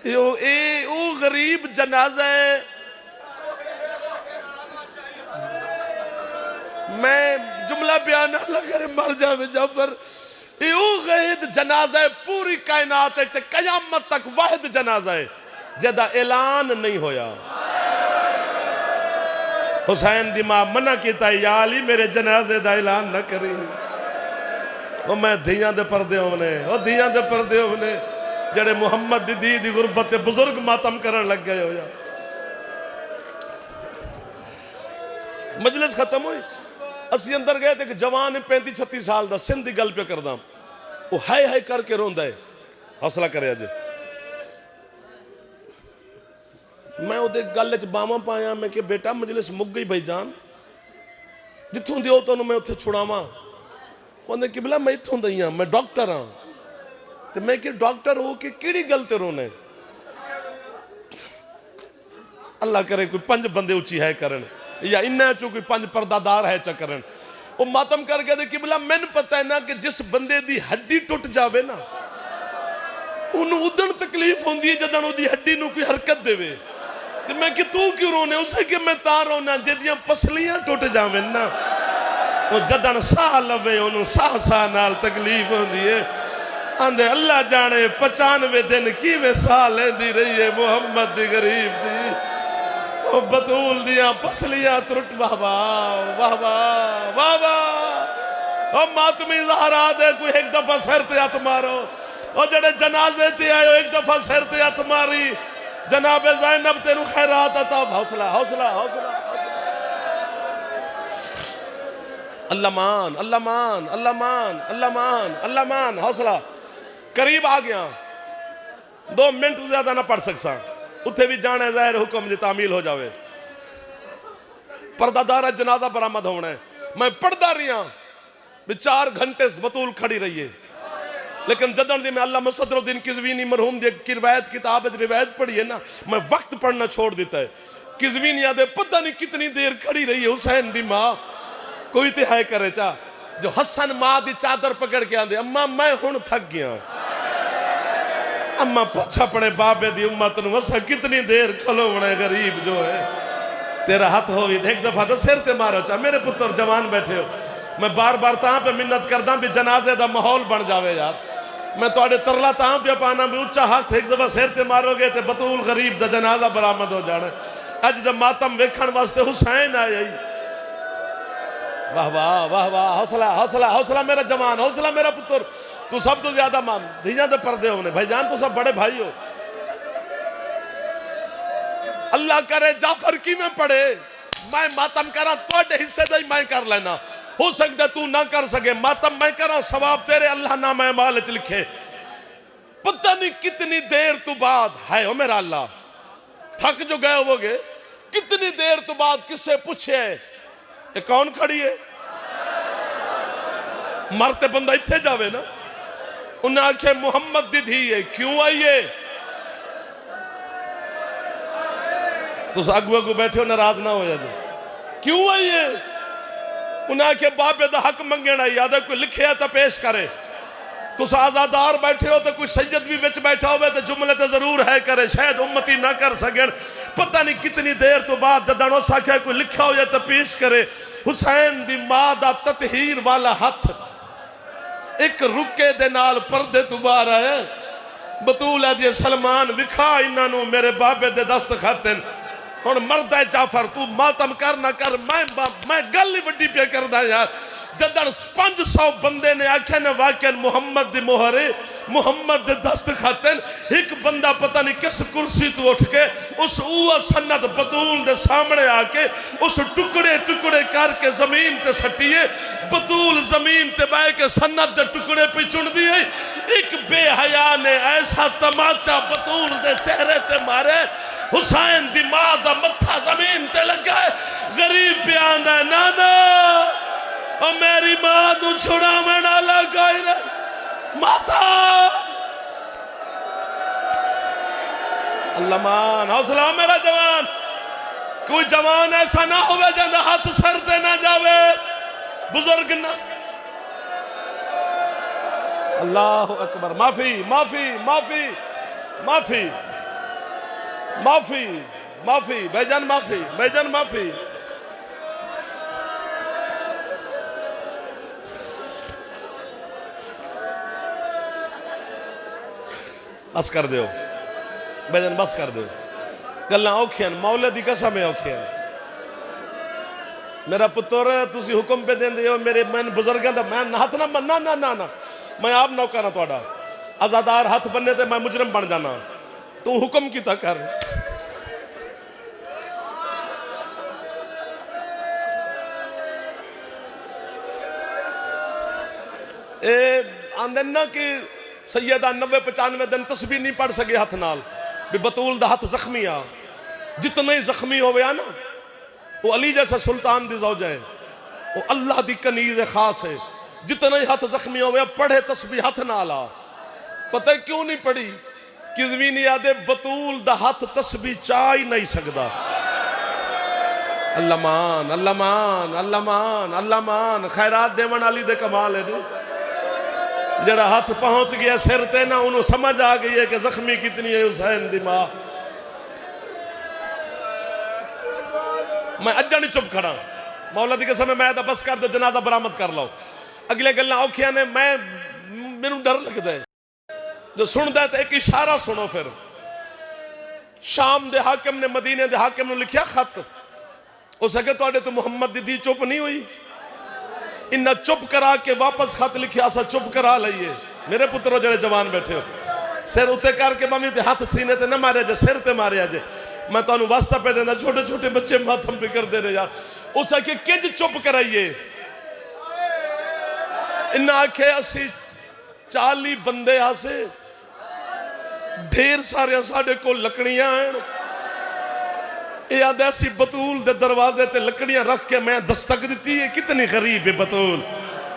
ओ गरीब जनाजा है, मैं जुमला बयान ना करे मर जावे जाफर। गैद जनाजा है पूरी कायनात है, कयामत तक वाहिद जनाजा है जेदा ऐलान नहीं होया। हुसैन दी मां मना किया या अली मेरे जनाजे दा ऐलान ना करी। वो मैं धियां दे पर्दे होने, वो धियां दे पर्दे होने जड़े मुहम्मद दी धी दी गुरबत बुजुर्ग मातम करन लग गए हो या। मजलिस खत्म हुई, असी अंदर गए तो एक जवान 35-36 साल का सिंध की गल पे करदा, वो हाय हाय करके रोंदा है। हौसला करे अज मैं वो गल च बावां पाया, मैं कि बेटा मजलिस मुक गई भाई जान, जिथों दिओ तुहानूं मैं उत्थे छुड़ावां। उन्हें किबला मैं इत्थों दी हाँ, मैं डॉक्टर हाँ। तो मैं कि डॉक्टर हो कि किहड़ी गल ते रोना है? अल्लाह करे कोई 5 बंदे उची है करन या इन्ना चो कोई 5 पर्दादार है चकरन। वो मातम करके दे किबला मैनूं पता है ना कि जिस बंदे दी हड्डी टुट जावे ना उन्होंने उदन तकलीफ होंदी है जदन उदी हड्डी नूं कोई हरकत देवे। ते मैं कि तू क्यों रोने? उसे कि मैं तां रोना जिहदियां पसलियां टुट जावन ना, वो जदन साह लवे उन्होंने साह साह नाल तकलीफ होंदी है। आंदे अल्लाह जाने 95 दिन किवें साह लैंदी रही है मुहम्मद दी गरीब दी। ओ बतूल दियां पसलियां त्रुट वाह वाह वाह वाह वाह वाह। ओ मातमी ज़हरा दे कोई एक दफा सिर ते हथ मारो। ओ जड़े जनाजे ते आयो एक दफा सिर ते हथ मारी। जनाबे ज़ैनब तेनू खैरात अता। हौसला हौसला हौसला। अल्लाह मान अल्लाह मान अल्लाह मान अल्लाह मान अल्लाह मान। हौसला करीब आ गया, 2 मिनट ज्यादा ना पढ़ सकसा। उत्थे भी जाना ज़ाहिर हुक्म दी तामील हो जावे। पर्दादारा जनाजा बरामद होना है। मैं पढ़दा रहा भी 4 घंटे बतूल खड़ी रही है, लेकिन जदन दी मैं अल्लामा सदरुद्दीन किज़वीनी मरहूम दी रिवायत किताब रिवायत पढ़ी है ना, मैं वक्त पढ़ना छोड़ देता है। किज़वीनी आदे पता नहीं कितनी देर खड़ी रही है हुसैन दी मां, कोई तो है करे चा जो हसन मां दी चादर पकड़ के आंदे अम्मा मैं हुण थक गया। अम्मा पूछ अपने बाबे दी उम्मत नूं असा कितनी देर खलोवना है, गरीब जो है तेरा हाथ हो भी एक दफा तो सिर ते मारो चा। मेरे पुत्र जवान बैठे हो, मैं बार बार तां पे मिन्नत करदा भी जनाजे दा माहौल बन जावे यार। मैं थोड़े तरला तां पे पाना भी उच्चा हाथ एक दफा सिर ते मारोगे तो बतूल गरीब दा जनाजा बरामद हो जाना। अज दा मातम वेखण वास्ते हुसैन आया ही। वाह वाह वाह वाह, हौसला हौसला हौसला मेरा जवान, हौसला मेरा पुत्र। तू सब तो ज्यादा मान धीजा दे पर्दे होने भाईजान, तू सब बड़े भाई हो। अल्लाह करे जाफर की में पड़े, मैं मातम करा थोड़े हिस्से दा ही मैं कर लेना। हो सकता तू ना कर सके, मातम मैं करा सवाब तेरे अल्लाह ना मैं माल च लिखे। पता नहीं कितनी देर तो बाद है ओ मेरा अल्लाह, थक जो गए होगे, कितनी देर तो बाद किससे पूछे ये कौन खड़ी है? मरते बंदा इत्थे जावे ना। उन्हें आखे मुहम्मद दी धी है, क्यों आई है? तुस अगू अगू बैठे हो, नाराज ना हो जाए, क्यों आई है? उन्हें आखे बाबे दा हक मंगण आई, आदे कोई लिखे तो पेश करे। तुस आजादार बैठे हो तो कोई सैयद भी विच बैठा हो तो जुमले तो जरूर है करे, शायद उम्मती ना कर सकें। पता नहीं कितनी देर तो बाद जदन उस आख्या कोई लिखा हो तो पेश करे। हुसैन दी मां दा ततहीर वाला हथ एक रुके दे नाल पर्दे तो बाहर आया। बतूल है जी सलमान विखा इन्हों मेरे बाबे दे दस्तखत हैं। हुण मरदा है जाफर, तू मातम कर ना कर, मैं गल ही वड्डी पे करदा यार। जदन 500 बंदे ने आख्या ने वाकई मुहम्मद दी मोहर है, मुहम्मद दे दस्तखत हैं। एक बंदा पता नहीं किस कुर्सी तो उठ के उस सन्नत बतूल दे सामने आके उस टुकड़े टुकड़े करके जमीन ते सट्टिए। बतूल जमीन ते बह के सन्नत दे टुकड़े पे चुन दिए। एक बेहया ने ऐसा तमाचा बतूल दे चेहरे ते मारे, हुसैन दी मां दा मत्था जमीन ते लगा। गरीब पे आंदा नाना और मेरी मां तू छुड़ावे वाला कोई ना माता। अल्लाह मान, हौसला मेरा जवान। कोई जवान ऐसा ना होवे जिंदा हाथ सर ते ना जावे, बुजुर्ग ना। अल्लाह अकबर। माफी माफी माफी माफी माफी माफी भाईजान, माफी भाईजान, माफी। बस कर दो भाईजान, बस कर दो। गल्लां औखियां, मौले दी कसम है औखियां। मेरा पुत्र तुसी हुक्म पे देंदे हो मेरे मैन बुजुर्गों दा मैं हाथ ना ना ना ना ना, मैं आप नौकर ना तुहाडा। आजादार हाथ बनने ते मैं मुजरम बन जाना। तू हुक्म कीता कर। आंदे ना कि सैयदा 90-95 दिन तस्बीह नहीं पढ़ सके हाथ नाल भी बतूल दा हाथ जख्मी आ। जितना ही जख्मी हो गया ना, वो अली जैसा सुल्तान दी ज़ौजा है, वो अल्लाह दी कनीज़ खास है। जितना ही हाथ जख्मी हो गया पढ़े तस्बीह हाथ नाल आ। पता है क्यों नहीं पढ़ी? कि ज़मीन यादे बतूल दा हाथ तस्बीह चा ही नहीं सकता। अल्लाह मान, अल्लाह मान, अल्लाह मान, अल्लाह मान। खैरात देवन वाली दे कमाल है। जरा हाथ पहुंच गया सिर ते ना, उन्होंने समझ आ गई है कि जख्मी कितनी है हुसैन दी मां। मैं अज्जा नहीं चुप खड़ा, मौला दी कसम मैं बस कर दो, जनाजा बरामद कर लो। अगले गल्लां औखियां ने, मैनू डर लगता है जो सुनता है तो एक इशारा सुनो। फिर शाम दे हाकिम ने मदीने दे हाकिम ने लिखा खत, हो सके तुहाडे तो मुहम्मद दी धी चुप नहीं हुई। इन्ना चुप करा के वापस खत लिखा, असा चुप करा लईए। मेरे पुत्रों जड़े जवान बैठे हो, सिर उत्ते करके मम्मी ते हाथ सीने ते न मारे जे, सिर ते मारे जे। मैं तुहानू वास्ता पे देना, छोटे छोटे बच्चे माथम पे कर दे यार। उस आखे किज चुप कराइए। इन्ना आखे असी 40 बंदे आसे, ढेर सारे साढ़े को लकड़ियां हैं। ऐसी बतूल दे दरवाजे ते लकड़ियां रख के मैं दस्तक दी है। कितनी गरीब है बतूल,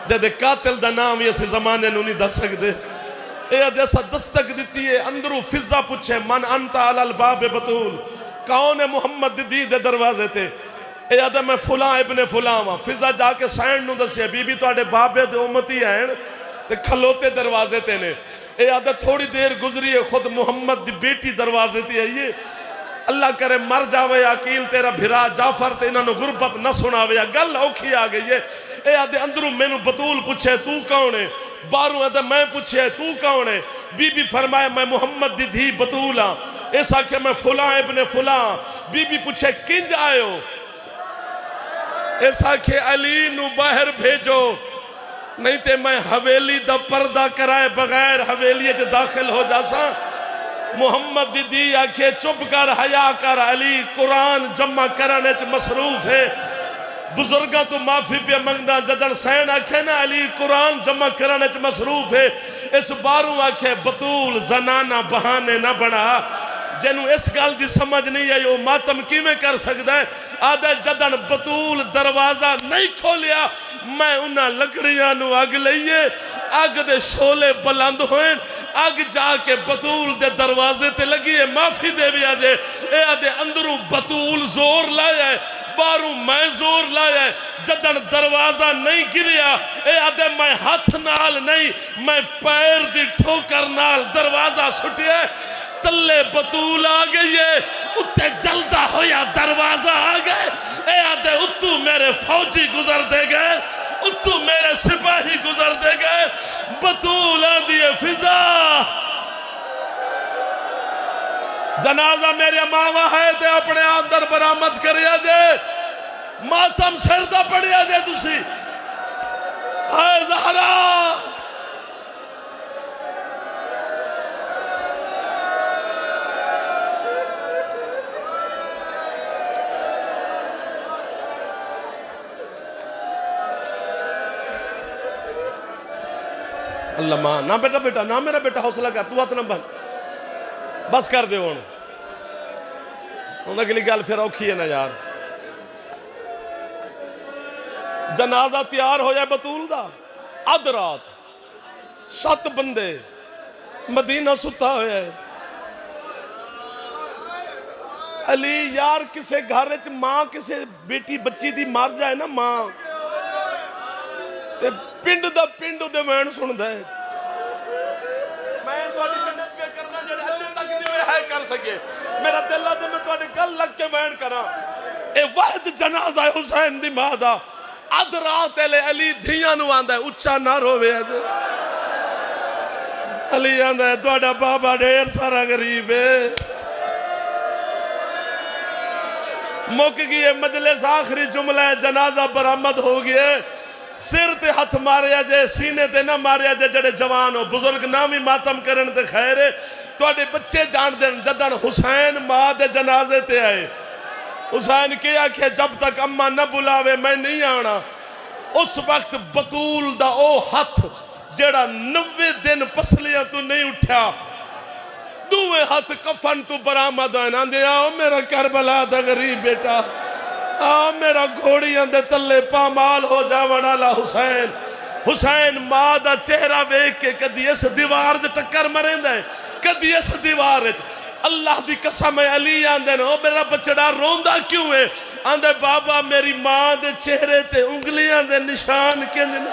जदे कातिल दा नाम ही इस जमाने नहीं दस सकते। ऐसा दस्तक दी है। अंदरों फिजा पूछे मन अंता अलल बाब बतूल, कौन है मुहम्मद दी दे दरवाजे ते? आदे मैं फुला इबने फुला वा। फिजा जाके सैन नू दसिया बीबी तुहाडे बाबे दे उम्मती हैं ते खलोते दरवाजे ते ने। आदे थोड़ी देर गुजरी है, खुद मुहम्मद दी बेटी दरवाजे ते आई है। अल्लाह करे मर जावे अकील तेरा भिरा जाफर ते इन्होंने गुरबत न सुनावे। गल औखी आ गई है। ये आदे अंदरों मैनू बतूल पूछे तू कौन है? बाहरों आते मैं पूछे तू कौन है? बीबी फरमाए मैं मुहम्मद दी धी बतूल हाँ। इस आखे मैं फुला इब्ने फुला। बीबी पूछे किंज आयो? इस आखे अली नू बाहर भेजो नहीं ते मैं हवेली दा पर्दा कराए बगैर हवेली च दाखिल हो जासा। मुहम्मद दी आखे चुप कर, हया कर, अली कुरान जमा करने च मसरूफ है। बुजुर्गों तो माफी पे मंगदा जदन सैन आखे ना अली कुरान जमा करने च मसरूफ है। इस बारू आखे बतूल जनाना बहाने ना बना। जिन्हों इस गल की समझ नहीं आई वो मातम किवें कर सकता है? आदे जदन बतूल दरवाजा नहीं खोलिया मैं उन्हें लकड़ियां नू अग लईए, अग दे शोले बुलंद होए, अग जाके बतूल दे दरवाजे ते लगी है। माफी दे भी आजे ए आदे अंदरों बतूल जोर लाया है, बारू मैं जोर लाया है। जदन दरवाजा नहीं गिरिया ए आदे मैं हाथ नाल नहीं मैं पैर दी ठोकर नाल दरवाजा सुटिया। तले बतूल आ गई है, उत्ते जलदा होया दरवाजा आ गए। ए आदे उत्तू मेरे फौजी गुजर दे गए, उत्तू मेरे सिपाही गुजर दे गए। बतूल आंदी है फिजा जनाजा मेरे मावा है ते अपने अंदर बरामद करिया जे। मातम सिर दा पड़िया जे तुसी। हाय ज़हरा अल्लाह मां ना बेटा बेटा ना मेरा बेटा हौसला कर, तू हथ ना बन, बस कर दे हुण। अगली गल फिर औखी है ना यार। जनाजा तैयार हो जाए बतूल दा, अध रात 7 बंदे मदीना सुता होया है। अली यार किसे घर च मां किसे बेटी बच्ची दी मर जाए ना मां ते पिंड दा पिंड उदे वैन सुनदा है। मैं तुहाडी मिन्नत पे करदा जेड़े अल्ले तक जिवें है कर सके। मेरा दिल आ ते मैं तुहाडे गल लग के वैन करा। ए वाहिद जनाजा है हुसैन दी मां दा। अध रात एले अली धियां नू आंदा है उच्चा ना रोवे अजे। अली आंदा है तुहाडा बाबा ढेर सारा गरीब है। मुक गई है मजलिस, आखिरी जुमला है जनाजा बरामद हो गया। सिर ते हथ मारिया जे, सीने ते ना मारिया जे। जड़े जवान हो बुजुर्ग ना भी मातम करन ते खैर है। तुहाडे बच्चे जान देन जदन हुसैन मां दे जनाजे ते आए, हुसैन के आखे जब तक अम्मा न बुलावे मैं नहीं आना। उस वक्त बतूल दा ओ हथ जेड़ा 90 दिन पसलियां तू नहीं उठा, दुए हथ कफन तू बरामद होना दे। आओ मेरा करबला दा गरीब बेटा, आ मेरा घोड़ियां दे तले पामाल हो जावण वाला हुसैन। हुसैन मां दा चेहरा वेख के कदी इस दीवार दे टक्कर मरेंदा है, कदी इस दीवार विच। अल्लाह दी कसम है अली आंदे ने ओ मेरा बचड़ा रोंदा क्यों है? आंदे बाबा मेरी मां दे चेहरे ते उंगलियां दे निशान किंज ने।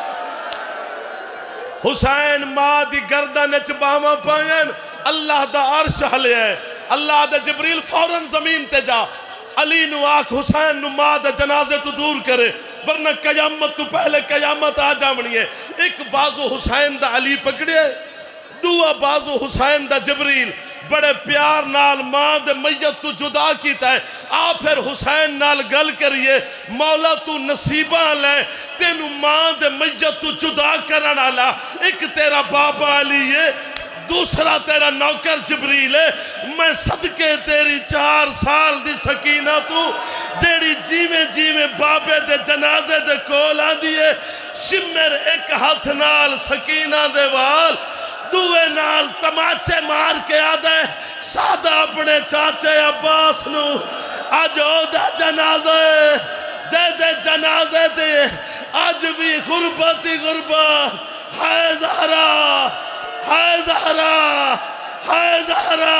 हुसैन मां दी गर्दन च बावां पायन, अल्लाह दा अर्श हलिया है। अल्लाह दा जिब्रील फौरन जमीन ते जा अली नु आख हुसैन नु मां दे जनाजे तो दूर करे वरना कयामत तो पहले कयामत आ जावनी है। एक बाजू हुसैन दा अली पकड़े, दूआ बाजू हुसैन दा जिब्रील बड़े प्यार नाल मां दे मैयत तू जुदा कीता है। आ फिर हुसैन नाल गल करिए, मौला तू नसीबा ले तेनू मां दे मैयत तू जुदा करन वाला एक तेरा बाबा अली है, दूसरा तेरा नौकर जिब्रील है। मैं सदके तेरी 4 साल दी सकीना तू जेड़ी जीवें जीवें बाबे दे जनाजे दे कोल आंदी है, शिमर एक हाथ नाल सकीना दे वाल दूए नाल तमाचे मार के आदे सादा अपने चाचे अब्बास नू अज ओदा जनाजे जे दे जनाजे ते अज भी गुरबत ही गुरबत। हाय ज़हरा, हाय ज़हरा, हाय ज़हरा।